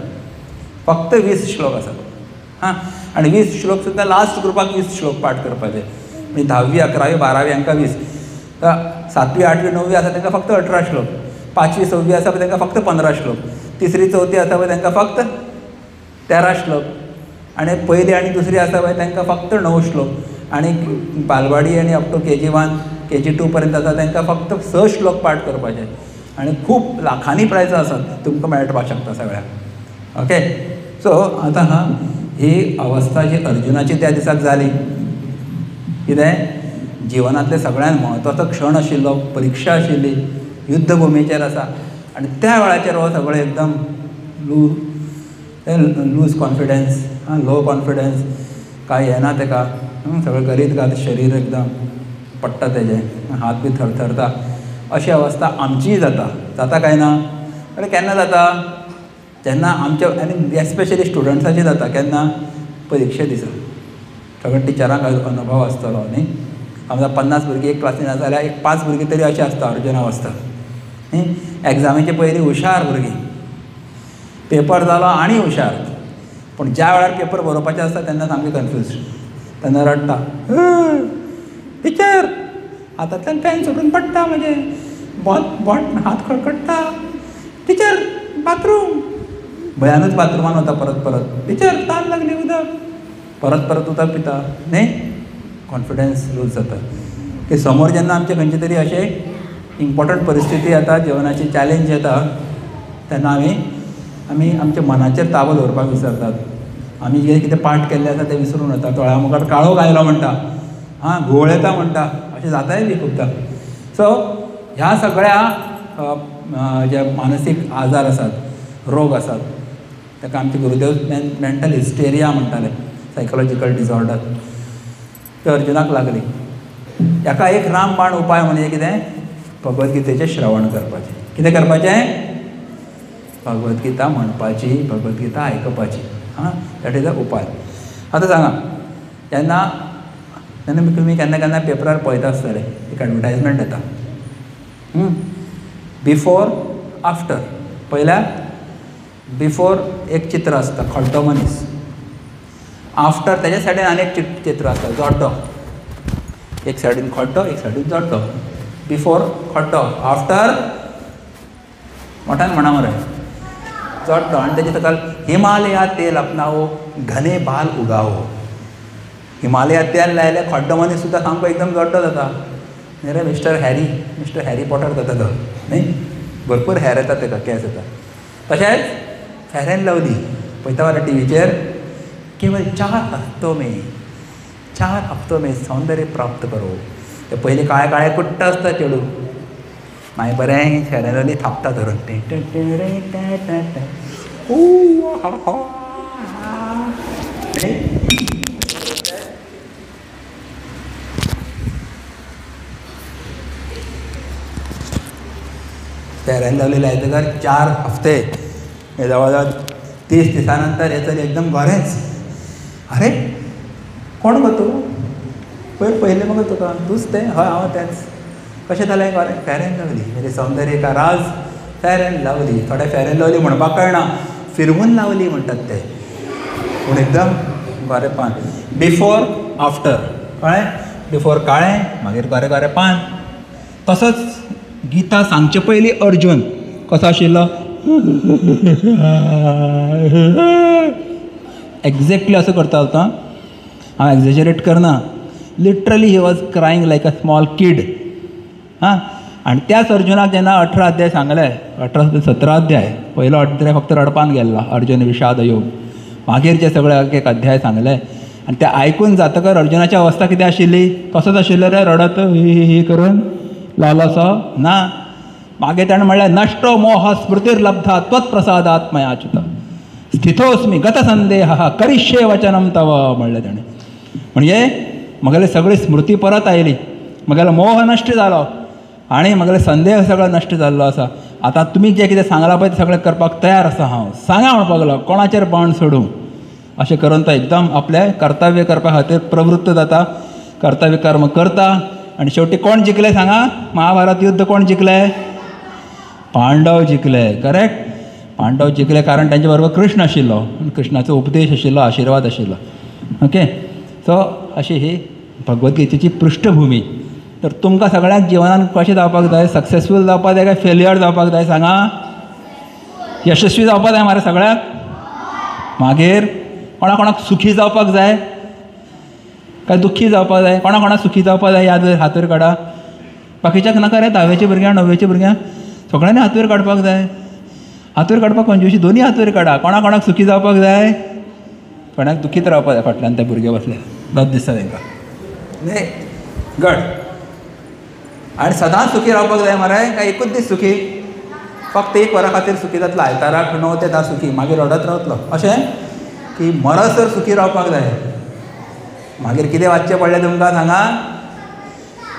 फक्त 20 श्लोक आसात. आनी 20 श्लोक सुद्दां लास्ट ग्रुपाक 20 श्लोक पाठ करपाचे. आनी 10वी, 11वी, 12वी हांकां 20. 7वी, 8वी, 9वी आसा तांकां फक्त 18 श्लोक. 5वी, 6वी आसा पळय तांकां फक्त 15 श्लोक. 3री, 4थी आसा पळय तांकां फक्त 13 श्लोक. आनी पयली आनी दुसरी आसा पळय तांकां फक्त 9 श्लोक. आनी बालवाडी आनी अप टू KG1, KG2 पर्यंत आसा तांकां फक्त 6 श्लोक पाठ करपाचे. आनी खूब लाखांनी प्रायजां आसात, तुमकां मेळपाक शकता सगळ्यांक. ओके, सो आतां ही अवस्था जी अर्जुनाची त्या दिसाक जाली, कितें जिवनांतले सगळ्यान म्हत्वाचो क्षण आशिल्लो, परिक्षा आशिल्ली, युद्धभुमीचेर आसा. आनी त्या वेळाचेर हो सगळें एकदम लूज कॉन्फिडन्स, लो कॉन्फिडन्स, कांय येना ताका, सगळें गरीत घात, शरीर एकदम पडटा तेजें, हात बी थरथरता. अशी अवस्था आमचीय जाता काय ना? अरे केन्ना जाता? जेन्ना आमच्या, आनी एस्पेशली स्टुडंट्साची जाता केन्ना? परिक्षे दिसा. सगळ्या टिचरांक अनुभव आसतलो न्ही. समजा 50 भुरगीं एक क्लासीन आसा जाल्यार एक 5 भुरगीं तरी अशी आसता अर्जुन अवस्था न्ही. एग्जामीचे पयलीं हुशार भुरगीं, पेपर जालो आनी हुशार, पूण ज्या वेळार पेपर बरोवपाचें आसता तेन्ना सामकें कन्फ्यूज, तेन्ना रडटा, टिचर हातांतल्यान पेन सुटून पडटा, म्हजें बोट हात खडखडटा, टिचर बाथरूम, भयानूच बाथरुमान वता परत परत, टिचर तान लागली उदक, परत परत उदक पिता न्ही. कॉन्फिडन्स लूज जाता. की समोर जेन्ना आमचे खंयचे तरी अशें इम्पॉर्टंट परिस्थिती येता, जिवनाची चॅलेंज येता, तेन्ना आमी आमच्या मनाचेर ताबो दवरपाक विसरतात. आमी जे कितें पाठ केल्लें आसा तें विसरून वतात. दोळ्या मुखार काळो गायलो म्हणटा, घुंवळ येता म्हणटा, अशें जाताय बी खुबदां. सो ह्या सगळ्या जे मानसीक आजार आसात, रोग आसात, ताका आमचे गुरुदेव मेंटल हिस्टेरिया म्हणटाले, सायकोलॉजिकल डिजॉर्डर. ते अर्जुनाक लागली. हाका एक रामबाण उपाय म्हणजे कितें? भगवद्गीतेचें श्रवण करपाचें. कितें करपाचें? भगवद्गीता म्हणपाची, भगवद्गीता आयकपाची. दॅट इज द उपाय. आतां सांगा, जेन्ना तेन्ना तुम्ही केन्ना केन्ना पेपरार पळयता आसतले एक एडवर्टायजमेंट येता बिफोर आफ्टर. पयल्यार बिफोर एक चित्र आसता खड्डो मनीस, आफ्टर तेज्या सायडीन आनी एक चित्र आसता जोड्डो, एक सायडीन खड्डो एक सायडीन जोड्डो. बिफोर खड्डो, आफ्टर मोठ्यान म्हणा मरे जोड्डो. आनी तेजे सकयल हिमालया तेल अपनावो घने बाल उगावो. हिमालया तेल लायले खड्डो मनीस सुद्दां सामको एकदम जोड्डो जाता न्ही रे. मिस्टर हॅरी पॉटर जाता तो न्ही, भरपूर हेर येता तेका, केस येता. तशेंच फेर अँड लवली पळयता मरे टीव्हीचेर, केवळ 4 हफ्तों में सौंदर्य प्राप्त करो. ते पयलीं काळे काळे कुट्ट आसता चेडूं, मागीर बरें फेर अँड लवली थापता धरून फेर अँड लवली लायतकर 4 हफ्ते जवळ 30 दिसानंतर हे चली एकदम गोरेंच. अरे कोण गो तूं? पयलें मगो तुका तूंच तें? हय हांव तेंच. कशें जालें गोरें? फेर अँड लवली म्हणजे सौंदर्य का राज फेर अँड लवली. थोडे फेर अँड लवली म्हणपाक कळना, फिरवून लावली म्हणटात ते, पूण एकदम गोरेंपान. बिफोर आफ्टर कळ्ळें? बिफोर काळें मागीर गोरें गोरेंपान. तसोच गीता सांगचे पयलीं अर्जून कसो आशिल्लो? एक्झॅक्टली असं करता तो. हांव एक्झॅजरेट करना, literally he was crying like a small kid. आनी त्याच अर्जुनाक जेन्ना 18 अध्याय सांगले, 17 अध्याय, पयलो अध्याय फक्त रडपान गेल्लो अर्जून विषाद योग, मागीरचे सगळे एक अध्याय सांगले. आनी ते आयकून जातकर अर्जुनाची अवस्था कितें आशिल्ली? तसोच आशिल्लो रे, रडत ही करून लावलोसो ना. मागीर ताणें म्हणलें नष्टो मोह स्मृतिर्लब्धा त्वत्प्रसादात् मया च्युत स्थितोस्मी गतसंदेह करिष्ये वचनम तव म्हणलें ताणें. म्हणजे म्हगेली सगळी स्मृती परत आयली, म्हगेलो मोह नश्ट जालो आनी म्हगेलो संदेह सगळो नश्ट जाल्लो आसा. आतां तुमी जें कितें सांगलां पळय तें सगळें करपाक तयार आसा हांव. सांगा म्हणपाक लागलो, कोणाचेर बाण सोडूं. अशें करून तो एकदम आपलें कर्तव्य करपा खातीर प्रवृत्त जाता, कर्तव्य कर्म करता. आनी शेवटी कोण जिखले सांगा? महाभारत युद्ध कोण जिखले? पांडव जिखले. करेक्ट? पांडव जिखले कारण तांचे बरोबर कृष्ण आशिल्लो, कृष्णाचो उपदेश आशिल्लो, आशिर्वाद आशिल्लो. ओके, सो अशी ही भगवद्गीतेची पृष्ठभूमी. तर तुमकां सगळ्यांक जिवनान कशें जावपाक जाय? सक्सेसफूल जावपाक जाय काय फेल्युअर जावपाक जाय? सांगा. यशस्वी जावपाक जाय मरे सगळ्याक. मागीर कोणा कोणाक सुखी जावपाक जाय काय दुख्खी जावपाक जाय? कोणा कोणाक सुखी जावपाक जाय याद हात वयर काडा. बाकीच्याक नाका रे, 10वेच्या भुरग्यांक 9वेच्या भुरग्यांक सगळ्यांनी हात वयर काडपाक जाय. हात वयर काडपाक कंजूशी, दोनी हात वयर काडा. कोणा कोणाक सुखी जावपाक जाय, कोणाक दुखीत रावपाक जाय. फाटल्यान ते भुरगे बसले, दोन दिसता तांकां न्ही गड. आनी सदांच सुखी रावपाक जाय मरे काय एकूच दीस सुखी? फक्त 1 वरा खातीर सुखी जातलो, आयताराक 9 ते 10 सुखी, मागीर रडत रावतलो. अशें की मरसर सुखी रावपाक जाय. मागीर कितें वाचचें पडलें तुमकां सांगा?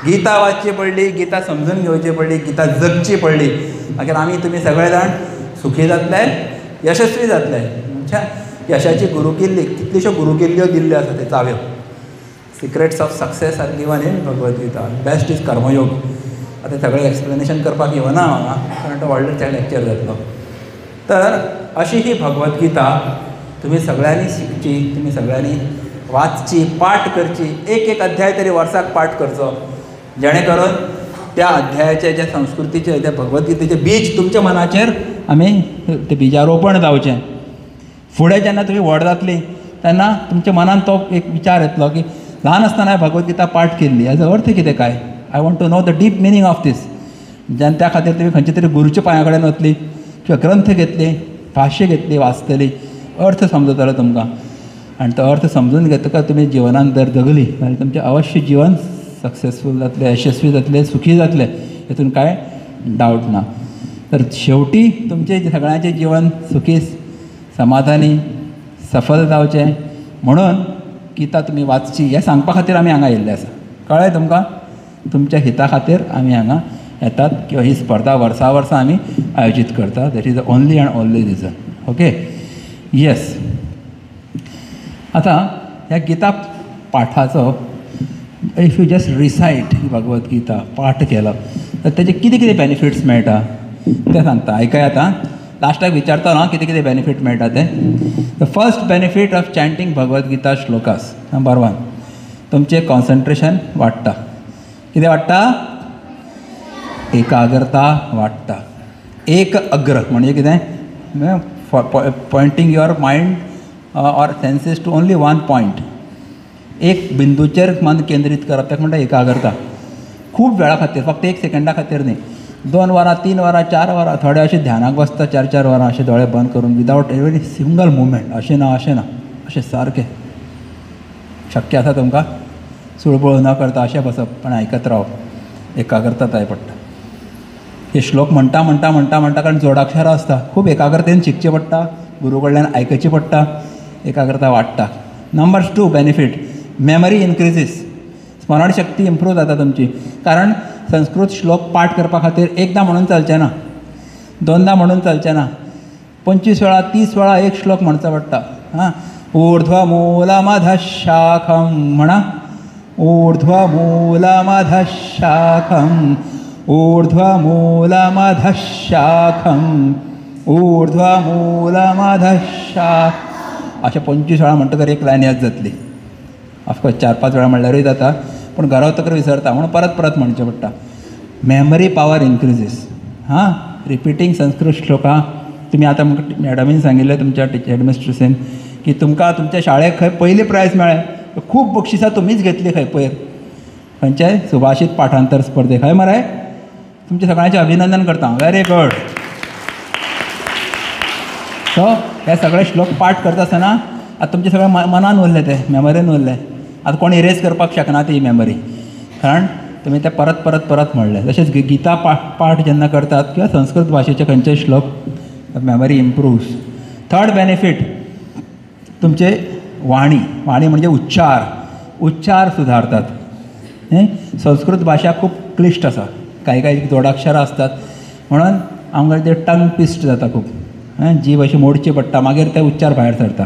गीता वाचची पडली, गीता समजून घेवची पडली, गीता जगची पडली. मागीर आमी तुमी सगळे जाण सुखी जातले, यशस्वी जातले. म्हणजे यशाची गुरुकिल्ली, कितल्योश्यो गुरुकिल्ल्यो दिल्ल्यो आसा ते चाव्यो. Secrets of success are given in Bhagavad Gita. Best is karmayoga. आतां सगळें एक्सप्लेनेशन करपाक येवना हांगा, कारण तो व्हडलो लॅक्चर जातलो. तर अशी ही भगवद्गीता तुमी सगळ्यांनी शिकची, तुमी सगळ्यांनी वाचची, पाठ करची. एक अध्याय तरी वर्साक पाठ करचो, जेणे करून त्या अध्यायाचे जे संस्कृतीचे त्या भगवद्गीतेचे बीज तुमच्या मनाचेर आमी ते बिजारोपण जावचें. फुडें जेन्ना तुमी व्हड जातली तेन्ना तुमच्या मनान तो एक विचार येतलो की ल्हान आसतना भगवद्गीता पाठ केल्ली, हाजो अर्थ कितें काय? I want to know the deep meaning of this. जेन्ना त्या खातीर तुमी खंयचे तरी गुरूच्या पांया कडेन वतली किंवा ग्रंथ घेतली, भाश्य घेतली, वाचतली, अर्थ समजतलो तुमकां. आनी तो अर्थ समजून घेतकच तुमी जिवनान जर जगली जाल्यार तुमचें अवश्य जिवन सक्सेसफूल जातलें, यशस्वी जातलें, सुखी जातलें, हितून कांय डावट ना. तर शेवटी तुमचें सगळ्यांचें जिवन सुखी, समाधानी, सफल जावचें म्हणून गीता तुमी वाचची हें सांगपा खातीर आमी हांगा येयल्ले आसा. कळ्ळें तुमकां? तुमच्या हिता खातीर आमी हांगा येतात किंवा ही स्पर्धा वर्सा वर्सा आमी आयोजीत करता. That is the only and only reason. Okay, yes. आतां ह्या गीता पाठाचो if you just recite Bhagavad Gita पाठ केलो तर तेजे कितें कितें बेनिफिट्स मेळटा तें सांगता. आयकाय आतां. लास्टाक विचारता हांव कितें कितें बेनिफीट मेळटा तें. The first benefit of chanting Bhagavad Gita shlokas. Number 1, तुमचें कॉन्सन्ट्रेशन वाडटा. कितें वाडटा? एकाग्रता वाडटा. एक अग्र म्हणजे कितें? Pointing your mind or senses to only one point. एक बिंदूचेर मन केंद्रीत करप ताका म्हणटा एकाग्रता. खूब वेळा खातीर, फक्त 1 सेकंडा खातीर न्ही, 2 वरां 3 वरां 4 वरां, थोडे अशे ध्यानाक बसता 4-4 वरां अशे दोळे बंद करून विदावट एवरी सिंगल मुवमेंट. अशें ना अशें सारकें शक्य आसा तुमकां? सुळबुळ न करता अशें बसप, पण आयकत रावप. एकाग्रता जाय पडटा. हे श्लोक म्हणटा कारण जोडाक्षरां आसता. खूब एकाग्रतेन शिकचें पडटा, गुरू कडल्यान आयकचें पडटा, एकाग्रता वाडटा. Number 2 benefit, memory increases. स्मरण शक्ती इम्प्रूव जाता तुमची. कारण संस्कृत श्लोक पाठ करपा खातीर एकदां म्हणून चलचें ना, 2दा म्हणून चलचें ना, 25 वेळा 30 वेळा एक श्लोक म्हणचो पडटा. हां, ऊर्ध्वमूलमधः शाखं म्हणा. ऊर्ध्वमूलमधः शाखं, ऊर्ध्वमूलमधः शाखं, ऊर्ध्वमूलमधः शाख. अशें 25 वेळा म्हणटकर एक लायन याद जातली. ऑफकोर्स 4-5 वेळा म्हणल्यारूय जाता, पूण घरा वतकर विसरता म्हणून परत म्हणचें पडटा. Memory power increases. हां, रिपिटींग संस्कृत श्लोकां. तुमी आतां म्हाका मॅडमीन सांगिल्लें तुमच्या हेडमिस्ट्रेसीन की तुमकां तुमच्या शाळेक खंय पयली प्रायज मेळ्ळें. खूब बक्षिसां तुमीच घेतली खंय पयर खंयच्याय सुभाषीत पाठांतर स्पर्धेक. हय मरे, तुमचे सगळ्यांचें अभिनंदन करता. Very good. सो हे सगळे श्लोक पाठ करता आसतना आतां तुमचे सगळें मनान उरलें, तें मेमरीन उरलें. आतां कोण इरेज करपाक शकना ती मेमरी, कारण तुमी तें परत म्हणलें. तशेंच गीता पाठ जेन्ना करतात किंवा संस्कृत भाशेचे खंयचेय श्लोक, मेमरी इम्प्रूव्स. थर्ड बेनिफीट, तुमचे वाणी म्हणजे उच्चार सुधारतात. संस्कृत भाशा खूब क्लिश्ट आसा, काही जोडाक्षरां असतात, म्हणून आमकां ते टंग ट्विस्ट जाता खूब. जीभ अशी मोडची पडटा, मागीर ते उच्चार भायर सरता.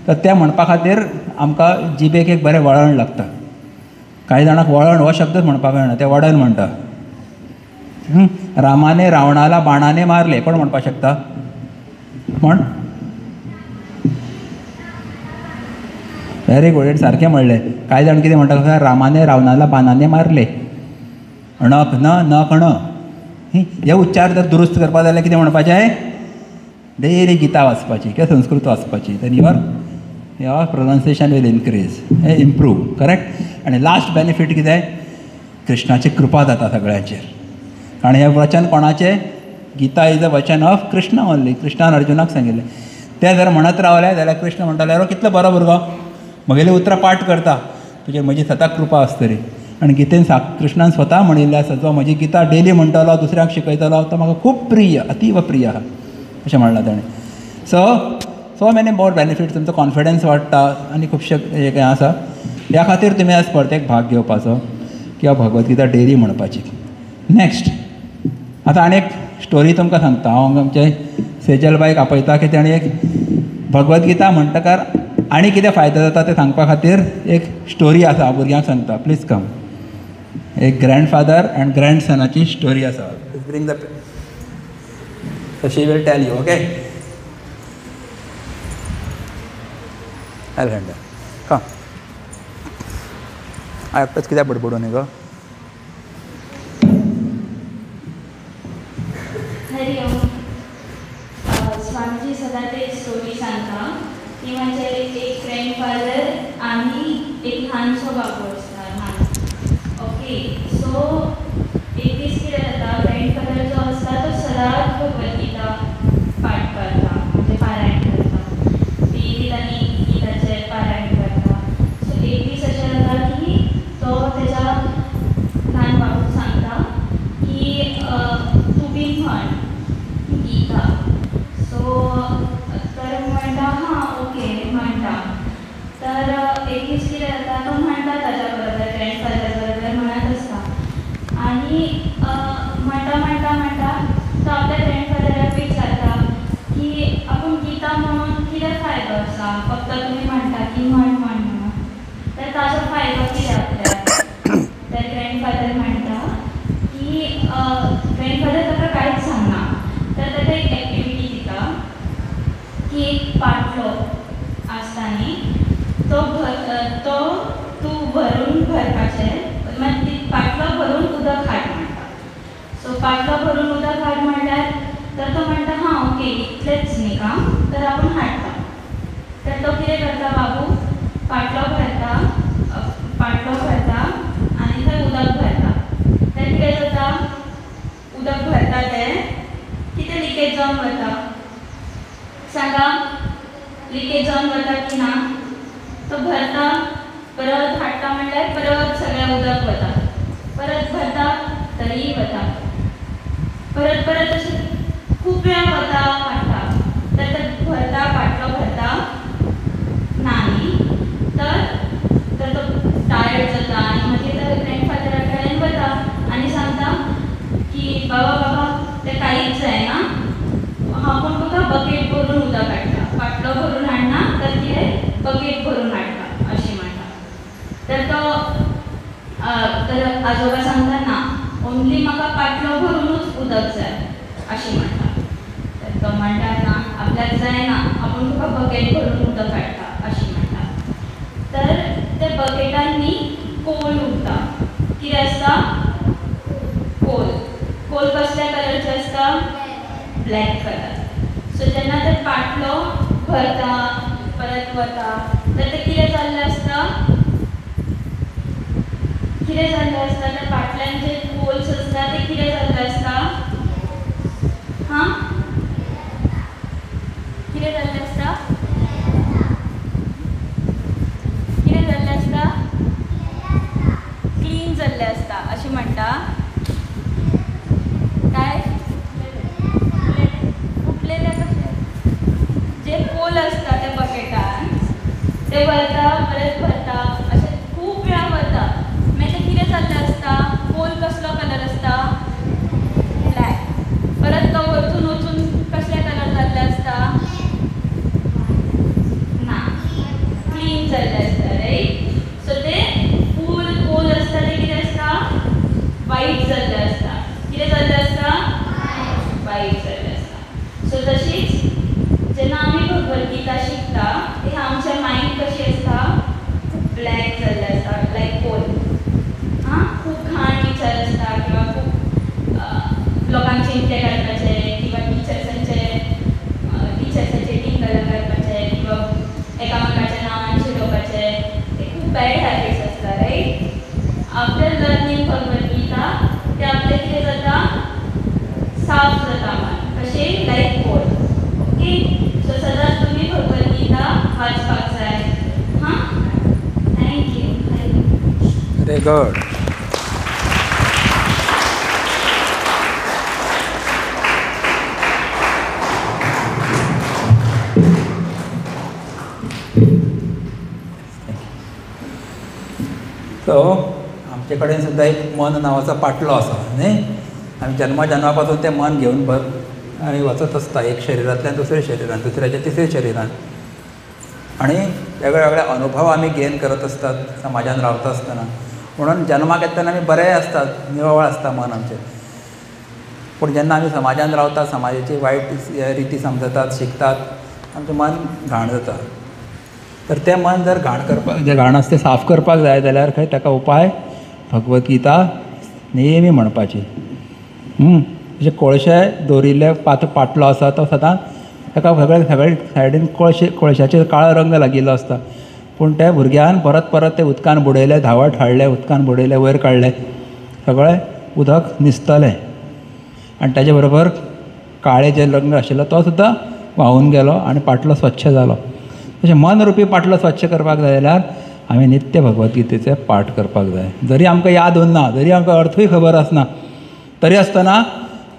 तर तें म्हणपा खातीर आमकां जिबेक एक बरें वळण लागता. कांय जाणांक वळण हो शब्दच म्हणपाक कळना, ते वडन म्हणटा. रामाने रावणाला बाणाने मारले, कोण म्हणपाक शकता? म्हण. व्हेरी गुड, सारकें म्हणलें. कांय जाण कितें म्हणटा? रामाने रावणाला बाणाने मारले. अणक न कण. हे उच्चार जर दुरुस्त करपा जाल्यार कितें म्हणपाचें? डेली गीता वाचपाची किंवा संस्कृत वाचपाची. Then your pronunciation will improve. Correct. आनी लास्ट बेनिफीट कितें? कृष्णाची कृपा जाता सगळ्यांचेर. कारण हें वचन कोणाचें? गीता इज अ वचन ऑफ कृष्ण ओन्ली. कृष्णान अर्जुनाक सांगिल्लें. ते जर म्हणत रावले जाल्यार कृष्ण म्हणटाले, अरे कितलो बरो भुरगो, म्हगेली उतरां पाठ करता, तुजेर म्हजी सदांच कृपा आसतली. आनी गितेन कृष्णान स्वता म्हणिल्लें आसा, जो म्हजी गीता डेली म्हणटलो, दुसऱ्यांक शिकयतलो, तो म्हाका खूब प्रिय, अतीव प्रिय आहा, अशें म्हणलां ताणें. So many more benefits. तुमचो कॉन्फिडन्स वाडटा आनी खुबशे हें आसा. ह्या खातीर तुमी ह्या स्पर्धेक भाग घेवपाचो किंवा भगवद्गीता डेली म्हणपाची. नेक्स्ट, आतां आनी एक स्टोरी तुमकां सांगता. हांव आमचे सेजल बायक आपयता की ताणें एक भगवद्गीता म्हणटकार आनी कितें फायदो जाता तें सांगपा खातीर एक स्टोरी आसा, हांव भुरग्यांक सांगता. Please come. एक ग्रँडफादर एंड ग्रँडसनाची स्टोरी आसा. Bring the so she will tell you, okay? I'll handle. Come. I have to कित्याक बडबडून न्ही गो? हरी ओम. स्वामीजी सदां ते स्टोरी सांगता. ती म्हणजे एक ग्रँडफादर आनी एक ल्हानसो बाबू आसता. ओके. सो एक दीस कितें जाता, ग्रँडफादर जो आसता तो सदांच भगवद्गीता पाठ करता, म्हणजे पारायण करता. आनी गीताचें पारायण करता. सो एक दीस अशें जाता की तो तेज्या ल्हान बाबूक सांगता की तूं बी म्हण गीता. सो तर म्हणटा हां ओके म्हणटा. तर एक दीस कितें जाता, तो म्हणटा ताच्या बरोबर, ग्रँडफादर बरोबर म्हणत आसता. ते ताका कांयच सांगना. तर ताका एक एक्टिविटी दिता की एक पाटलो आसता न्ही, तो तूं भरून भरपाचें, मागीर ती पाटलो भरून उदक हाड म्हणटा. सो पाटलो भरून उदक हाड म्हणल्यार तर तो म्हणटा हां ओके इतलेंच न्ही काम, तर आपूण हाडटा. तर तो कितें करता बाबू, पाटलो भरता आनी थंय उदक भरता. तें कितें जाता, उदक भरता तें कितें लिकेज जावन वता, सांगा लिकेज जावन वता की ना. तो भरता परत हाडटा म्हणल्यार परत सगळें उदक वता, परत भरता तरीय वता, परत अशें खूब वेळ वता हाडटा. तर ते भरता पाटलो भरता ना न्ही, तर तो टायर्ड जाता आनी मागीर तो ग्रँडफादरा कडेन वता आनी सांगता की बाबा तें कांयच जायना, हांव पूण तुका बकेट भरून उदक हाडटा. पाटलो भरून हाडना तर कितें बकेट भरून हाडटा अशें म्हणटा. तर आजोबा सांगता ना, ओन्ली म्हाका पाटलो भरुनूच उदक जाय अशें म्हणटा. तर तो म्हणटा ना आपल्याक जायना, आपूण तुका बकेट भरून उदक हाडटा अशें म्हणटा. तर ते बकेटांनी कोल उरता. कितें आसता, कोल कसल्या कलरचे आसता, ब्लॅक कलर. सो जेन्ना ते पाटलो भरता परत वता तर ते कितें जाल्लें आसता, त्या पाटल्यान जे कोल्स आसता ते कितें जाल्ले आसता, हां कितें जाल्लें आसता, क्लीन जाल्लें आसता अशें म्हणटा. काय फुटलेले कशे, जे कोल आसता त्या बकेटान ते भरता परत भरता अशें खूब वेळा भरता. मागीर ते कितें जाल्लें आसता, कोल कसलो कलर आसता, ब्लॅक. परत तो वचून कसले कलर जाल्ले आसता ना, क्लीन जाल्ले आसता रायट. सो ते फूल कोल आसता ते कितें आसता, वायट जाल्ले आसता. कितें जाल्ले आसता, वायट जाल्ले आसता. सो तशीच जेन्ना आमी भगवद्गीता शिकता तेन्ना आमचें मायंड कशी आसता, ब्लॅक जाल्लें आसता लायक कोल. हां खूब घाण विचार आसता किंवा खूब लोकांचे इंटे काडपाचे किंवा टिचर्साचे टिंगल करपाचे किंवा एकामेकाच्या नांवान चिडोवपाचे, ते खूब बॅड हॅबिट्स आसता रायट. आफ्टर लर्निंग भगवद्गीता ते आपलें कितें जाता, साफ जाता मन, कशें लायक कोल. ओके. सो सदांच तुमी भगवद्गीता वाचपाक जाय. हां थँक्यू. Very good. सो आमचे कडेन सुद्दां एक मन नांवाचो पाटलो आसा न्ही. आमी जन्मा पासून तें मन घेवन आमी वचत आसता एक शरिरांतल्यान दुसऱ्या शरिरान, दुसऱ्याच्या तिसऱ्या शरिरान. आनी वेगळे वेगळे अनुभव आमी गेन करत असतात समाजान रावता आसतना. म्हणून जन्माक येतना आमी बरे आसतात, निवळ आसता मन आमचें. पूण जेन्ना आमी समाजान रावतात, समाजाची वायट रिती समजतात, शिकतात, आमचें मन घाण जाता. तर तें मन जर घाण करपाक, जें घाण आसा तें साफ करपाक जाय जाल्यार खंय ताका उपाय भगवद्गीता नेहमी म्हणपाची. जशें कोळशे दवरिल्ले पाटलो आसा तो सदांच ताका सगळे सायडीन कोळशाचेर काळो रंग लागिल्लो आसता. पूण त्या भुरग्यान परत ते उदकान बुडयलें, धांवत हाडलें, उदकान बुडयलें, वयर काडलें, सगळें उदक न्हिजतलें. आनी ताचे बरोबर काळे जे रंग आशिल्लो तो सुद्दां व्हांवून गेलो आनी पाटलो स्वच्छ जालो. तशें मन रुपी पाटलो स्वच्छ करपाक जाय जाल्यार आमी नित्य भगवद्गीतेचे पाठ करपाक जाय. जरी आमकां याद उरना, जरी आमकां अर्थूय खबर आसना, तरी आसतना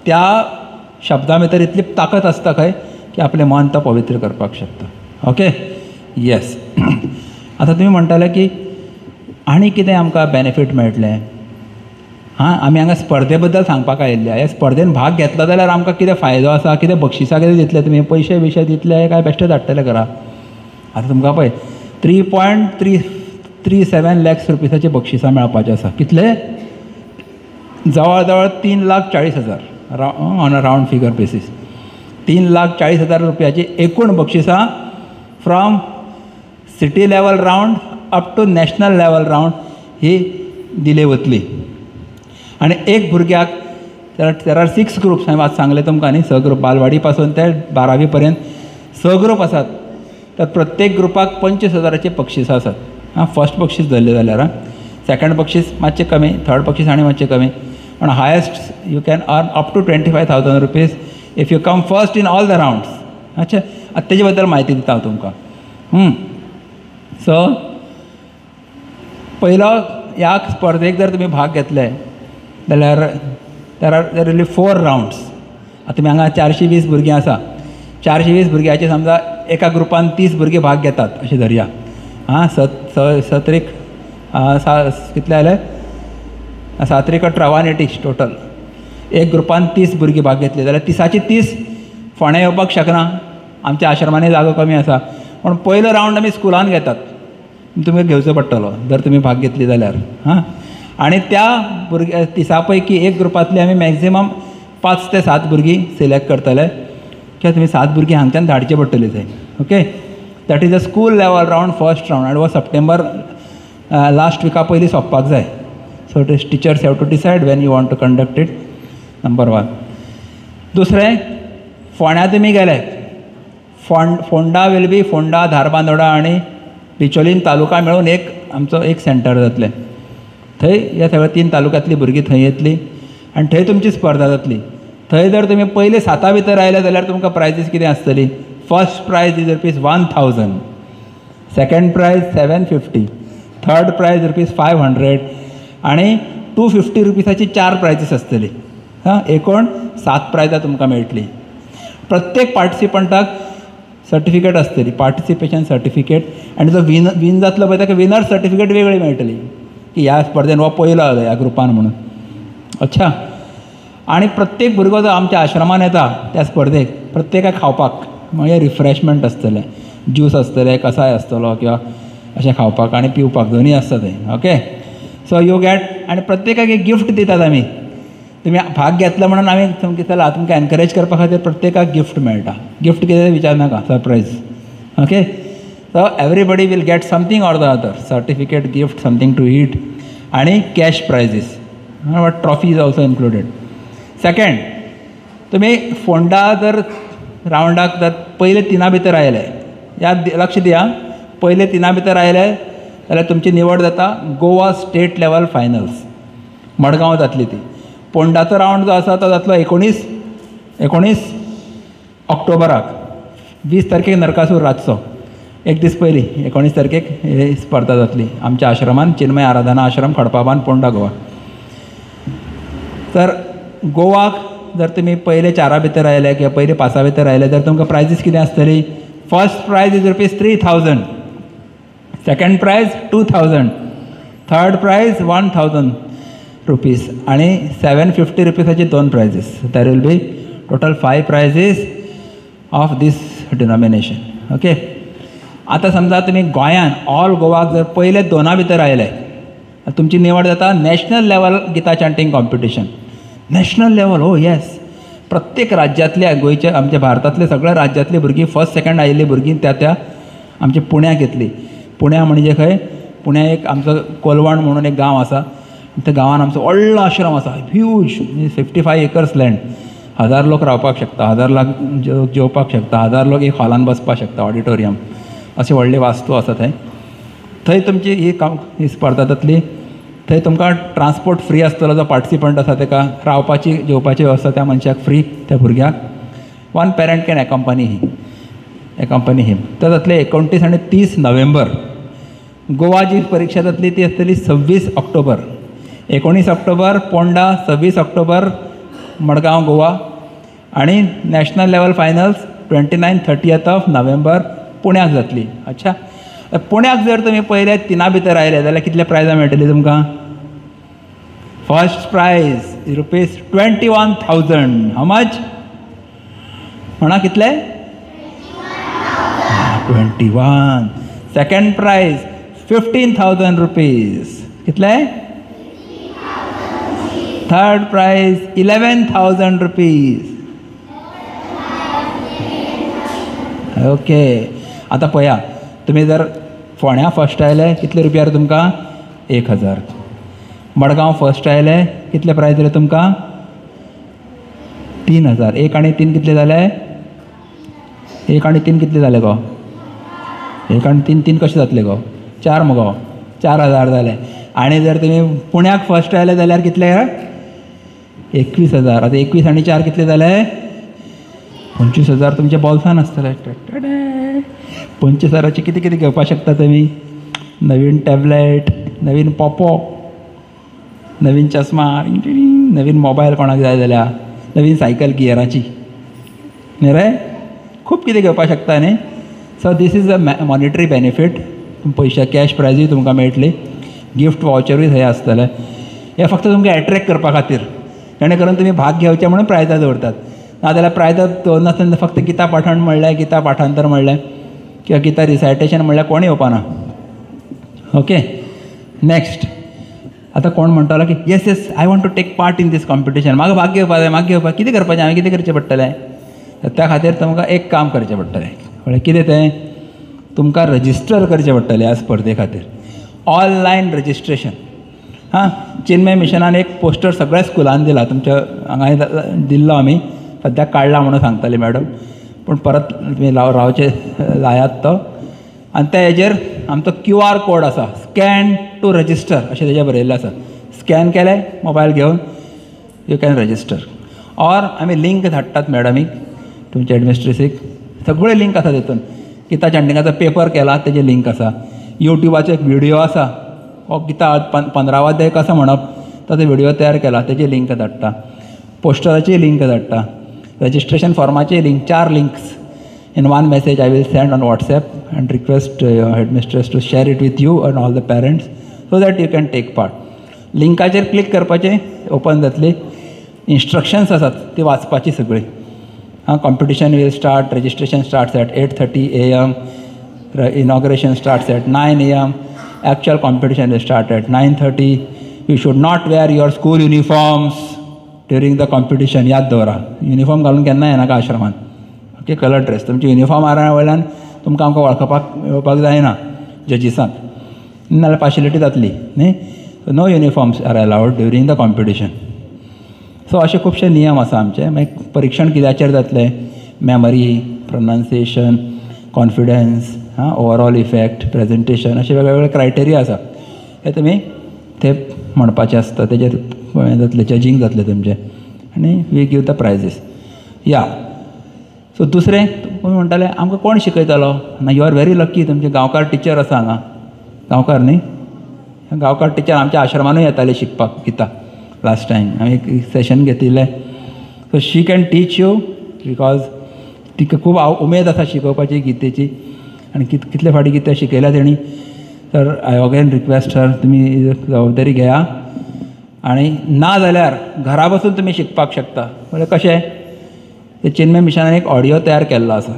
त्या शब्दां भितर इतली ताकद आसता खंय की आपलें मन तो पवित्र करपाक शकता. ओके. येस. आतां तुमी म्हणटाले की आनी कितें आमकां बेनिफीट मेळटलें. आमी हांगा स्पर्धे बद्दल सांगपाक आयिल्ले. ह्या स्पर्धेन भाग घेतलो जाल्यार आमकां कितें फायदो आसा, कितें बक्षिसां कितें दितले तुमी, पयशे बिशे दितले काय बेश्टे धाडटले घरा. आतां तुमकां पळय 3.37 lakhs रुपीसाची बक्षिसां मेळपाचीं आसा. कितले? जवळ जवळ 3,40,000 on a round figure basis 3,40,000 रुपयाची एकूण बक्षिसां from city level round up to national level round ही दिली वतली. आनी एक भुरग्याक देर आर 6 ग्रुप्स हांवें आज सांगले तुमकां न्ही. 6 ग्रुप बालवाडी पासून ते 12वी पर्यंत 6 ग्रुप आसात. तर प्रत्येक ग्रुपाक 25,000ची बक्षिसां आसात. फर्स्ट बक्षीस धरलें जाल्यार सेकंड बक्षीस मातशें कमी, थर्ड बक्षीस आनी मातशें कमी, पण highest you can earn up to 25,000 rupees if you come first in all the rounds. अच्छा, आतां तेजे बद्दल म्हायती दिता हांव तुमकां. सो पयलो ह्या स्पर्धेक जर तुमी भाग घेतले जाल्यार देर आर ओन्ली 4 राउंड्स. आतां तुमी हांगा 420 भुरगीं आसा. 420 भुरग्यांचे समजा एका ग्रुपान 30 भुरगीं भाग घेतात अशें धरया. सत्रीक कितले जाले 7 × 180 टोटल. एक ग्रुपान 30 भुरगीं भाग घेतली जाल्यार 30ची 30 फोंड्या येवपाक शकना. आमच्या आश्रमांनी जागो कमी आसा. पण पयलो राउंड आमी स्कुलान घेतात. तुमी घेवचो पडटलो जर तुमी भाग घेतली जाल्यार. आनी त्या भुरग्या 30 पैकी एक ग्रुपांतली आमी मॅक्झिमम 5 ते 7 भुरगीं सिलेक्ट करतले. कित्याक तुमी 7 भुरगीं हांगच्यान धाडचे पडटली थंय. Okay, that is a school level round first round. आनी हो सप्टेंबर लास्ट विका पयलीं सोंपपाक जाय. So teachers have to decide when you want to conduct it. Number 1. दुसरें, फोंड्या तुमी गेले, फोंडा विल बी फोंडा, धारबांदोडा आनी बिचोलीम तालुका मेळून आमचो एक सेंटर जातलें. थंय ह्या सगळ्या 3 तालुक्यांतलीं भुरगीं थंय येतलीं आनी थंय तुमची स्पर्धा जातली. थंय जर तुमी पयले 7 भितर आयले जाल्यार तुमकां प्रायजीस कितें आसतली. First prize is ₹1,000, second prize ₹750, third prize ₹500 आनी ₹250ची 4 प्रायजीस आसतली. एकूण 7 प्रायजां तुमकां मेळटलीं. प्रत्येक पार्टिसिपंटाक सर्टिफिकेट आसतली, पार्टिसिपेशन सर्टिफिकेट. आनी जो विन जातलो पळय ताका विनर सर्टिफिकेट वेगळी मेळटली की ह्या स्पर्धेन हो पयलो आलो ह्या ग्रुपान म्हणून. अच्छा, आनी प्रत्येक भुरगो जो आमच्या आश्रमान येता त्या स्पर्धेक प्रत्येकाक खावपाक म्हणजे रिफ्रेशमेंट आसतलें, ज्यूस आसतलें, कसाय आसतलो किंवा अशें खावपाक आनी पिवपाक दोनूय आसता थंय. Okay, so you get. आनी प्रत्येकाक एक गिफ्ट दितात आमी. तुमी भाग घेतलो म्हणून आमी चला तुमकां एनकरेज करपा खातीर प्रत्येकाक गिफ्ट मेळटा. गिफ्ट कितें विचारनाका, surprise. Okay, so everybody will get something or the other, certificate, gift, something to eat आनी cash prizes. Trophy is also included. Second, तुमी फोंडा जर राउंडाक जर पयले 3 भितर आयले, लक्ष दिया, पयले 3 भितर आयले जाल्यार तुमची निवड जाता Goa state level finals. Madgaon जातली ती. फोंडाचो राउंड जो आसा तो जातलो 19 ऑक्टोबराक. 20 तारखेक नरकासूर रातचो. एक दीस पयलीं 19 तारखेक ही स्पर्धा जातली आमच्या आश्रमान, चिन्मय आराधना आश्रम, खडपाबान, पोंडा, गोवा. तर गोवाक जर तुमी पयले 4 भितर आयले किंवा पयले 5 भितर आयले जाल्यार तुमकां प्रायजीस कितें आसतली. First prize is ₹3,000, second prize ₹2,000, third prize ₹1,000 आनी ₹750ची 2 prizes. There will be total 5 prizes of this denomination. Okay, आतां समजा तुमी गोंयान ऑल गोवाक जर पयले 2 भितर आयले तुमची निवड जाता नॅशनल लेवल गिता चॅन्टिंग कॉम्पिटिशन. नॅशनल लेवल, हो येस. प्रत्येक राज्यांतल्या गोंयच्या आमच्या भारतांतले सगळ्या राज्यांतली भुरगीं फर्स्ट सेकंड आयिल्ली भुरगीं त्या आमच्या पुण्याक येतली. पुण्या म्हणजे खंय, पुण्या एक आमचो कोलवण म्हणून एक गांव आसा. त्या गांवान आमचो व्हडलो आश्रम आसा, ह्यूज, 55 एकर्स लँड. 1000 लोक रावपाक शकता, 1000 लोक जेवपाक शकता, 1000 लोक एक हॉलान बसपाक शकता, ऑडिटोरियम अशी व्हडली वास्तू आसा थंय. थंय तुमची ही स्पर्धा जातली. थंय तुमकां ट्रान्सपोर्ट फ्री आसतलो. जो पार्टिसिपंट आसा ताका रावपाची जेवपाची वेवस्था त्या मनशाक फ्री, त्या भुरग्याक. 1 पेरंट कॅन एकंपनी हिम. ते जातले 29 आनी 30 नोव्हेंबर. गोवा जी परीक्षा जातली ती आसतली 26 October. 19 October Ponda, 26 October Madgaon, Goa. आनी नॅशनल लेवल फायनल्स 29-30 नोव्हेंबर पुण्याक जातली. अच्छा, पुण्याक जर तुमी पयले 3 भितर आयले जाल्यार कितले प्रायजां मेळटली तुमकां. First prize ₹21,000. हाऊ मच म्हणा कितले. 21. Second prize ₹15,000. कितले. Third prize 11,000 rupees. ओके. आतां पळया, तुमी जर फोण्या फर्स्ट आयले कितले रुपया तुमकां 1,000. मडगांव फर्स्ट आयले कितले प्रायज दिले तुमकां 3,000. 1 आनी 3 कितले जाले? 1 आनी 3 कितले जाले गो? 1 आनी 3 3 कशे जातले गो? 4 मगो 4,000 जाले. आनी जर तुमी पुण्याक फर्स्ट आयले जाल्यार कितले? 21,000. आतां 21 आनी 4 कितले जाले? 25,000 तुमच्या बॉल्सान आसतले. 25,000चे कितें कितें घेवपाक शकता तुमी? नवीन टॅबलेट, नवीन पॉपो, नवीन चस्मा, नवीन मोबायल कोणाक जाय जाल्यार, नवीन सायकल गियराची न्ही रे. खूब कितें घेवपाक शकता न्ही. So this is a monetary benefit. पयशे कॅश प्रायजूय तुमकां मेळटली, गिफ्ट वावचरूय थंय आसतले. हें फक्त तुमकां एट्रॅक्ट करपा खातीर, जेणे करून तुमी भाग घेवचे म्हणून प्रायजां दवरतात. नाजाल्यार प्रायजां दवरनासतना फक्त गिता पाठण म्हणलें, गिता पाठांतर म्हणलें किंवा गिता रिसायटेशन म्हणल्यार कोणूय येवपाना. ओके. नेक्स्ट. आतां कोण म्हणटालो की yes yes I want to take part in this competition. म्हाका भाग घेवपाक जाय, म्हाका घेवपाक. कितें करपाचें? हांवें कितें करचें पडटलें? त्या खातीर तुमकां एक काम करचें पडटलें. म्हळ्यार कितें तें? तुमकां रजिस्टर करचें पडटलें ह्या स्पर्धे खातीर. Online registration. हां, चिन्मय मिशनान एक पोस्टर सगळ्या स्कुलान दिला. तुमच्या हांगा दिल्लो आमी, सद्याक काडला म्हणून सांगताली मॅडम, पूण परत तुमी रावचे लायात तो. आनी त्या हेजेर आमचो QR कोड आसा, स्कॅन टू रजिस्टर अशें तेजेर बरयल्लें आसा. स्कॅन केलें मोबायल घेवन यू कॅन रजिस्टर. ऑर आमी लिंक धाडटात मॅडमीक, तुमच्या एडमिनिस्ट्रेसीक. सगळे लिंक आसा तितून. गिता चॅन्डिंगाचो पेपर केला तेजे लिंक आसा. युट्यूबाचो एक व्हिडिओ आसा, हो गिता 15वा अध्याय कसो म्हणप ताचो व्हिडिओ तयार केला, तेजी लिंक धाडटा. पोस्टराची लिंक धाडटा. रजिस्ट्रेशन फॉर्माची link, 4 links in one message I will send on WhatsApp and request your headmistress to share it with you and all the parents so that you can take part. लिंकाचेर click करपाचें, open जातली. Instructions आसात ती वाचपाची सगळी. हां, competition will start, registration starts at 8:30 AM, inauguration starts at 9 AM, actual competition will start at 9:30. You should not wear your school uniforms during the competition. याद दवरा, युनिफॉर्म घालून केन्ना येनाका आश्रमान. Okay, colour dress. तुमची युनिफॉर्म वयल्यान तुमकां आमकां वळखपाक येवपाक जायना जजीसांक, नाजाल्यार पार्शियलिटी जातली न्ही. No uniforms are allowed during the competition. So अशे खुबशे नियम आसा आमचे. मागीर परीक्षण कित्याचेर जातलें? Memory, pronunciation, confidence, overall effect, presentation, अशे वेगवेगळे क्रायटेरिया आसा. हे तुमी ते म्हणपाचें आसता. तेजेर जातलें जजींग जातलें तुमचें, आनी वी गीव द प्रायजीस. या सो दुसरें तुमी म्हणटाले आमकां कोण शिकयतालो? ना, यू आर व्हेरी लकी. तुमचे गांवकार टिचर आसा हांगा. गांवकार न्ही? गांवकार टिचर आमच्या आश्रमानूय येताले शिकपाक गिता. लास्ट टायम हांवें एक सेशन घेतिल्लें. So she can teach you because तिका खूब उमेद आसा शिकोवपाची गितेची, आनी कितले फावटी गितां शिकयल्या तेणी. तर आय अगेन रिक्वेस्ट हर, तुमी जबाबदारी घेया. आनी ना जाल्यार घरा बसून तुमी शिकपाक शकता. म्हळ्यार कशें? ते चिन्मय मिशनान एक ऑडियो तयार केल्लो आसा.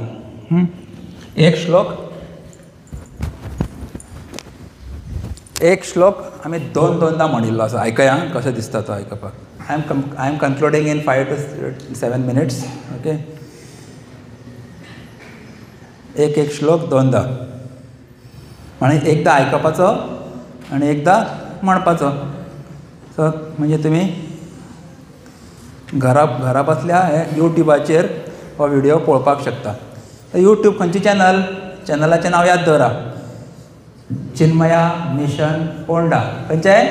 एक श्लोक आमी दोनदा म्हणिल्लो आसा. आयकया कसो दिसता तो आयकपाक. I am concluding in 5 to 7 minutes. ओके. एक श्लोक दोनदा, म्हणजे एकदा आयकपाचो आनी एकदा म्हणपाचो. सो म्हणजे तुमी घरा बसल्या हे यूट्यूबाचेर हो व्हिडिओ पळोवपाक शकता. यूट्यूब खंयची चॅनलाचें नांव याद दवरा, चिन्मया मिशन पोंडा. खंयचें?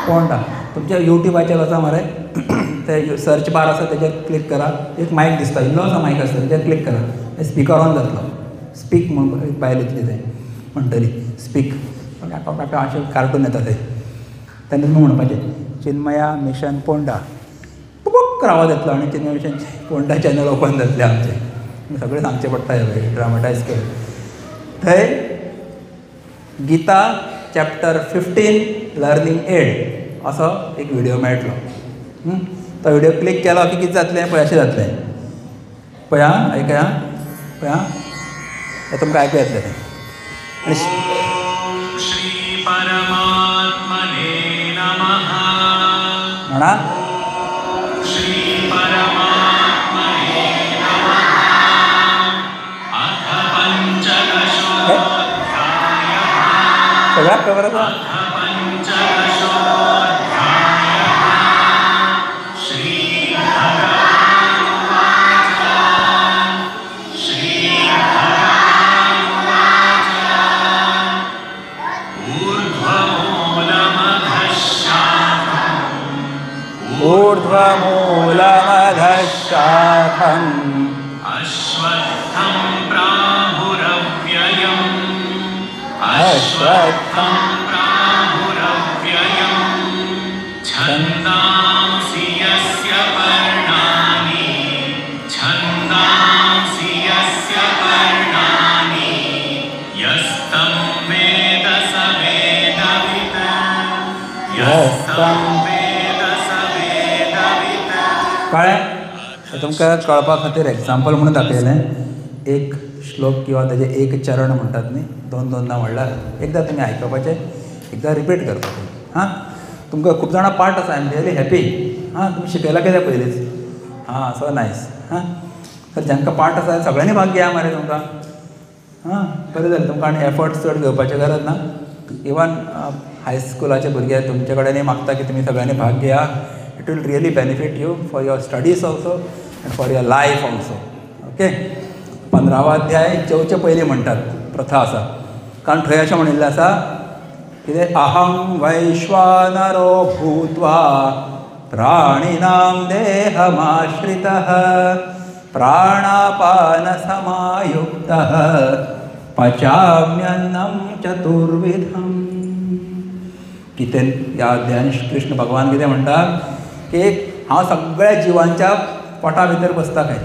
पोंडा. तुमच्या यूट्यूबाचेर वचा मरे, ते सर्च बार आसा तेजेर क्लिक करा. एक मायक दिसता, इल्लोसो मायक आसता, तेजेर क्लिक करा. स्पिकर ऑन जातलो. स्पीक म्हणून एक बायल येतली थंय म्हणटली स्पीक. अशें कार्टून येता थंय. तेन्ना तुमी म्हणपाचें चिन्मया मिशन पोंडा. पुक आवाज येतलो आनी Chinmaya mission Ponda channel open जातलें आमचें. सगळें सांगचें पडटा हें ड्रामाटायज करून. थंय गीता चॅप्टर 15 लर्निंग एड असो एक व्हिडिओ मेळटलो. तो व्हिडिओ क्लिक केलो की कितें जातलें पळय, अशें जातलें. पळया, आयकया, पळया, हें तुमकां आयकूं येतलें तें. श्री परमात्मने नमः. म्हणा. सगळ्यात खबर आसा. ऊर्ध्वमूलमधशाखम् अश्वत्थं प्राहुरव्ययम् अश्वत्थं प्राहुरव्ययम् छन्दांसि यस्य पर्णानि छन्दांसि यस्य पर्णानि यस्तं वेद स वेदवित् यस्तं वेद स वेदवित्. कळ्ळें? तुमकां कळपा खातीर एग्जाम्पल म्हणून दाखयलें. एक श्लोक किंवा ताजे एक चरण म्हणटात न्ही, दोनदा म्हणल्यार एकदां तुमी आयकपाचें, एकदां रिपीट करपाचें. हां, तुमकां खूब जाणां पार्ट आसा. I am really happy. हां, तुमी शिकयलां कितें पयलींच. हां, सो नायस. हां, तर जांकां पार्ट आसा सगळ्यांनी भाग घेया मरे तुमकां. हां, बरें जालें. तुमकां आनी एफर्ट्स चड घेवपाची गरज ना. इवन हायस्कुलाचे भुरगे तुमचे कडेनय मागता की तुमी सगळ्यांनी भाग घेया. It will really benefit you for your studies also and for your life also. Okay. 15वा अध्याय जेवचे पयलीं म्हणटात, प्रथा आसा. कारण थंय अशें म्हणिल्लें आसा कितें, अहं वैश्वानरो भूत्वा प्राणिनां देहमाश्रितः प्राणापानसमायुक्तः पचाम्यन्नं चतुर्विधम्. कितें ह्या अध्यायान कृष्ण भगवान कितें म्हणटा की हांव सगळ्या जिवांच्या पोटा भितर बसता काय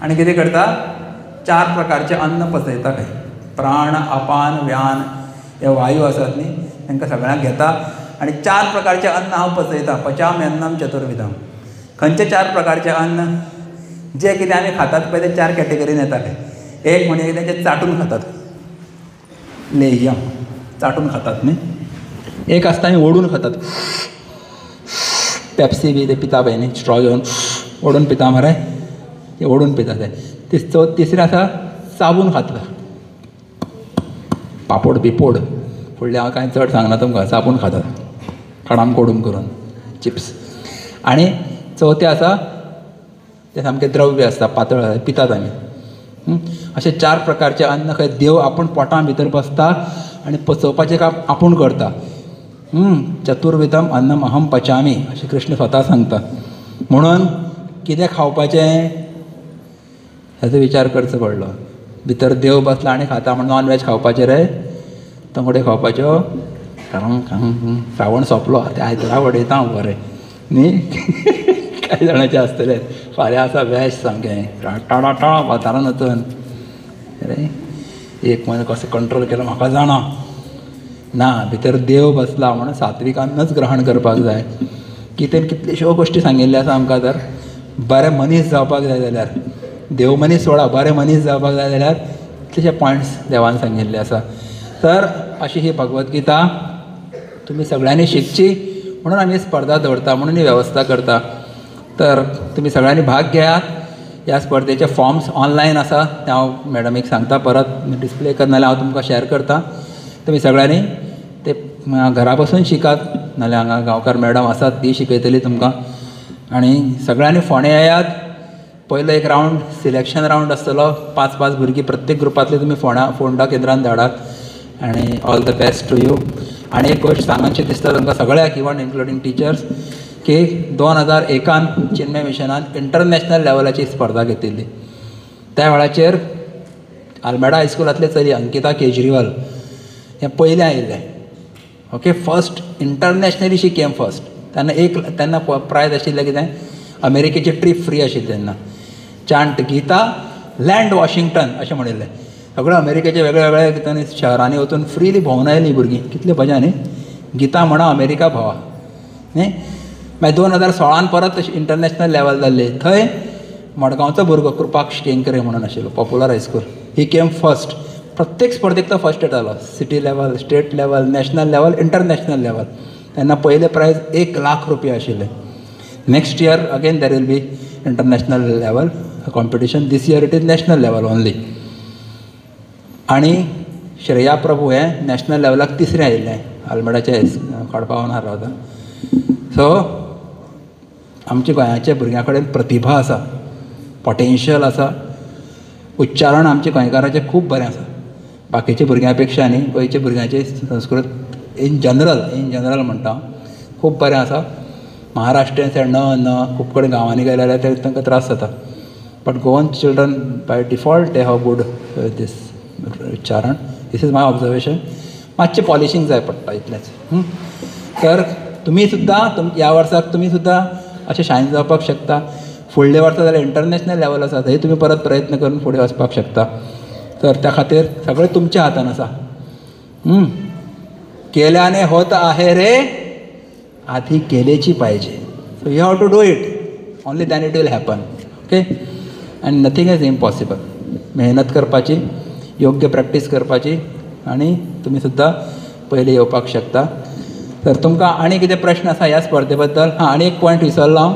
आनी कितें करता, 4 प्रकारचे अन्न पचयता काय. प्राण, अपान, व्यान हे वायू आसात न्ही, तांकां सगळ्यांक घेता आनी 4 प्रकारचे अन्न हांव पचयता. पचाम्यन्नं चतुर्विधम. खंयचे 4 प्रकारचे अन्न? जे कितें आमी खातात पळय ते 4 कॅटेगरीन येता काय. एक म्हणजे कितें, जे चाटून खातात, लेह्य चाटून खातात न्ही. एक आसता आमी ओडून खातात, पेप्सी बी ते पिता पळय न्ही, स्ट्रॉ घेवन ओडून पिता मरे, ते ओडून पिता ते. तिसरें आसा चाबून खाता, पापड बिपोड. फुडलें हांव कांय चड सांगना तुमकां, चाबून खातात खडाम कोडून करून चिप्स. आनी चवथें आसा तें सामकें द्रव्य आसता, पातळ पितात आमी. अशे 4 प्रकारचे अन्न खंय देव आपूण पोटां भितर बसता आनी पचोवपाचें काम आपूण करता. चतुर्विधम अन्नम अहम पचामी अशें कृष्ण स्वता सांगता. म्हणून कितें खावपाचें हेचो विचार करचो पडलो. भितर देव बसला आनी खाता म्हणून नॉन वेज खावपाचें रे, तंगडे खावपाच्यो. श्रावण सोंपलो, ते आयतारा वडयता हांव बरें न्ही. कांय जाणांचें आसतलें फाल्यां आसा वेज सामकें टाळा टाळा वातावरण वचून रे. एक म्हयनो कसो कंट्रोल केलो म्हाका जाणा ना. भितर देव बसला म्हणून सात्वीक अन्नच ग्रहण करपाक जाय. कितल्योश्यो गोश्टी सांगिल्ल्यो आसा आमकां. तर बरें मनीस जावपाक जाय जाल्यार, देव मनीस सोडा, बरें मनीस जावपाक जाय जाल्यार कितलेशे पॉयंट्स देवान सांगिल्ले आसा. तर अशी ही भगवद्गीता तुमी सगळ्यांनी शिकची म्हणून आमी स्पर्धा दवरता, म्हणून ही वेवस्था करता. तर तुमी सगळ्यांनी भाग घेयात. ह्या स्पर्धेचे फॉर्म्स ऑनलायन आसा, ते हांव मॅडमीक सांगता, परत डिस्प्ले करना जाल्यार हांव तुमकां शॅर करता. तुमी सगळ्यांनी ते घरा बसून शिकात, नाल्यार हांगा गांवकार मॅडम आसात ती शिकयतली तुमकां. आनी सगळ्यांनी फोंड्या येयात. पयलो एक रावंड सिलेक्शन रावंड आसतलो, 5-5 भुरगीं प्रत्येक ग्रुपांतले तुमी फोंडा केंद्रांत धाडात. आनी all the best to you. आनी एक गोश्ट सांगची दिसता तुमकां सगळ्याक, इवन इन्क्लुडींग टिचर्स, की 2001 चिन्मय मिशनान इंटरनॅशनल लेवलाची स्पर्धा घेतिल्ली. त्या वेळाचेर आल्मेडा हायस्कुलांतले चली अंकिता केजरीवाल हें पयलें आयिल्लें. Okay, first internationally she came first. तेन्ना प्रायज आशिल्लें कितें, अमेरिकेची ट्रीप फ्री आशिल्ली तेन्ना. चांट गीता लँड वॉशिंग्टन अशें म्हणिल्लें. सगळ्या अमेरिकेचे वेगळ्या वेगळ्या शहरांनी वचून फ्रीली भोंवून आयलीं भुरगीं. कितले मजा न्ही. गीता म्हणा अमेरिका भोंवा न्ही. मागीर 2016 परत इंटरनॅशनल लेवल जाल्ली. थंय मडगांवचो भुरगो कृपाक्ष केंकरे म्हणून आशिल्लो, पॉप्युलर हायस्कूल. ही केम फर्स्ट. प्रत्येक स्पर्धेक तो फर्स्ट येतालो. City level, state level, national level, international level. तेन्ना पयले प्रायज ₹1,00,000 आशिल्ले. Next year again there will be international level competition. This year it is national level only. आणि श्रेया प्रभू हे नॅशनल लेवलाक तिसरें आयिल्लें आल्मेडाचे काडपा होणार रावता. सो आमच्या गोंयाच्या भुरग्यां कडेन प्रतिभा आसा, पोटेन्शियल आसा, उच्चारण आमच्या गोंयकाराचें खूब बरें आसा. बाकीच्या भुरग्यां पेक्षा न्ही गोंयच्या भुरग्यांची संस्कृत इन जनरल म्हणटा खूब बरें आसा. महाराष्ट्रीयन्स न खूब कडेन गांवांनी गेले जाल्यार तांकां त्रास जाता. But Goan children by default they have good this उच्चारण. This is my observation. मातशें पॉलिशींग जाय पडटा इतलेंच. तर तुमी सुद्दां ह्या वर्साक तुमी सुद्दां अशें शायन जावपाक शकता. फुडल्या वर्सा जाल्यार इंटरनॅशनल लेवल आसा थंय तुमी परत प्रयत्न करून फुडें वचपाक शकता. तर त्या खातीर सगळें तुमच्या हातान आसा. केल्याने होत आहे रे, आधी केलेची पाहिजे. So you have to do it, only then it will happen. Okay. And nothing is impossible. मेहनत करपाची, योग्य प्रॅक्टीस करपाची आनी तुमी सुद्दां पयलीं येवपाक शकता. तर तुमकां आनी कितें प्रश्न आसा ह्या स्पर्धे बद्दल? आनी एक पॉयंट विसरलो हांव.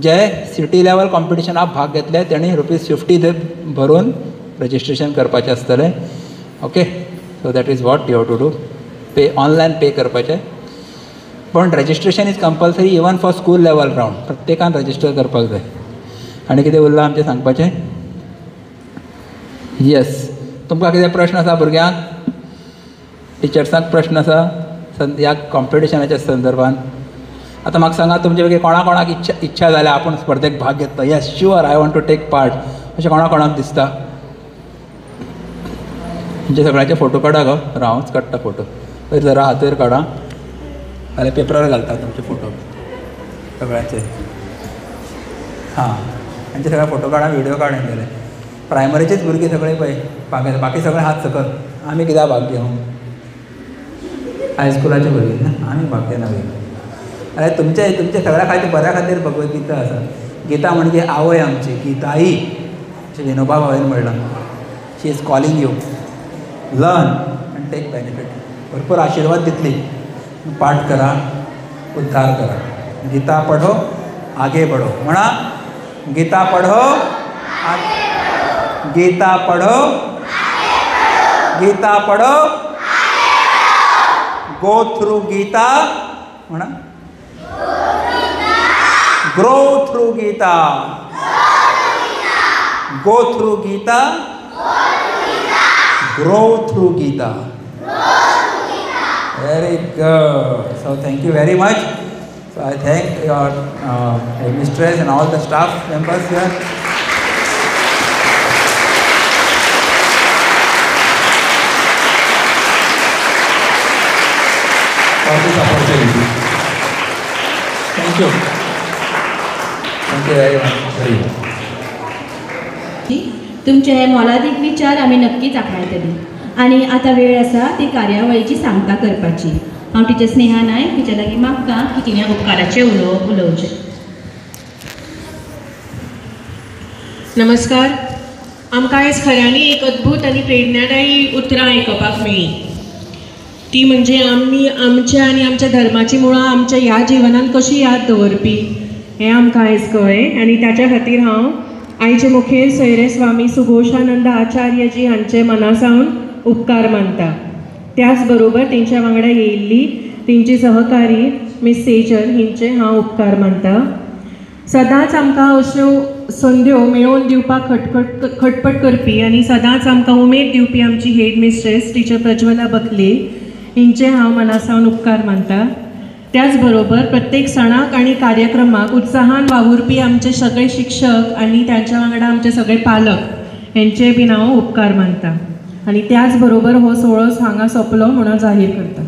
जे सिटी लेवल कॉम्पिटिशनाक भाग घेतले तेणी ₹50 भरून रजिस्ट्रेशन करपाचें आसतलें. Okay. So that is what you have to do. Pay online pay करपाचें. पण registration is compulsory even for school level round. प्रत्येकान रजिस्टर करपाक जाय. आनी कितें उरलां आमचें सांगपाचें? येस. तुमकां कितें प्रश्न आसा भुरग्यांक? टिचर्सांक प्रश्न आसा ह्या कॉम्पिटिशनाच्या संदर्भांत? आतां म्हाका सांगात तुमचे पैकी कोणाक इच्छा जाल्या आपूण स्पर्धेक भाग घेतलो, yes sure I want to take part, अशें कोणाक दिसता? म्हणजे सगळ्यांचे फोटो काडा गो. हांवच काडटा फोटो. तर जरा हातेर काडा जाल्यार पेपरार घालता तुमचे फोटो सगळ्यांचे. हां, तांचे सगळे फोटो काडा, व्हिडिओ काडून गेले. प्रायमरीचेच भुरगीं सगळे पळय भाग घेता, बाकी सगळे हात सकल. आमी कित्याक भाग घेवं? हायस्कुलाचे भुरगीं ना, आमी भाग घेना. अरे तुमचे सगळ्या खातीर बऱ्या खातीर भगवद्गीता आसा. गीता म्हणजे आवय आमची, गीताई अशें विनोबा भावेन म्हणलां. She is calling you, learn and take benefit. भरपूर आशिर्वाद दितली. पाठ करा, उद्धार करा. गीता पढो, आगे बढ़ो. म्हणा, गीता पढो, गीता पढो, गीता पढो, गो थ्रू गीता. म्हणा, grow through Gita, go through Gita, grow through Gita. Very good. So thank you very much. So I thank your headmistress and all the staff members here. For this opportunity. Thank you. Thank you very much. तुमचे हे मोलादीक विचार आमी नक्कीच आपणायतली. आनी आतां वेळ आसा ती कार्यावळीची सांगता करपाची. हांव टिचर स्नेहा नायक तिचे लागीं मागतां की तिणें उपकाराचें उलोवचें. नमस्कार. आमकां आयज खऱ्यांनी एक अद्भुत आनी प्रेरणादायी उतरां आयकपाक मेळ्ळीं. ती म्हणजे आमी आमच्या आनी आमच्या धर्माची मुळां आमच्या ह्या जिवनांत कशी याद दवरपी हें आमकां आयज कळ्ळें. आनी ताच्या खातीर हांव आयचे मुखेल सोयरे स्वामी सुघोशानंद आचार्यजी हांचे मनासावन उपकार मानता. त्याच बरोबर तेंच्या वांगडा येयल्ली तेंची सहकारी मिस सेजल हिंचे हांव उपकार मानता. सदांच आमकां अश्यो संद्यो मेळोवन दिवपाक खटपट करपी आनी सदांच आमकां उमेद दिवपी आमची head mistress teacher Prajwala Bakle हिंचे हांव मनासावन उपकार मानता. त्याच बरोबर प्रत्येक सणाक आनी कार्यक्रमाक उत्साहान वावुरपी आमचे सगळे शिक्षक आनी तांच्या वांगडा आमचे सगळे पालक हेंचे बीन हांव उपकार मानता. आनी त्याच बरोबर हो सुवाळो हांगा सोंपलो म्हणून जाहीर करता.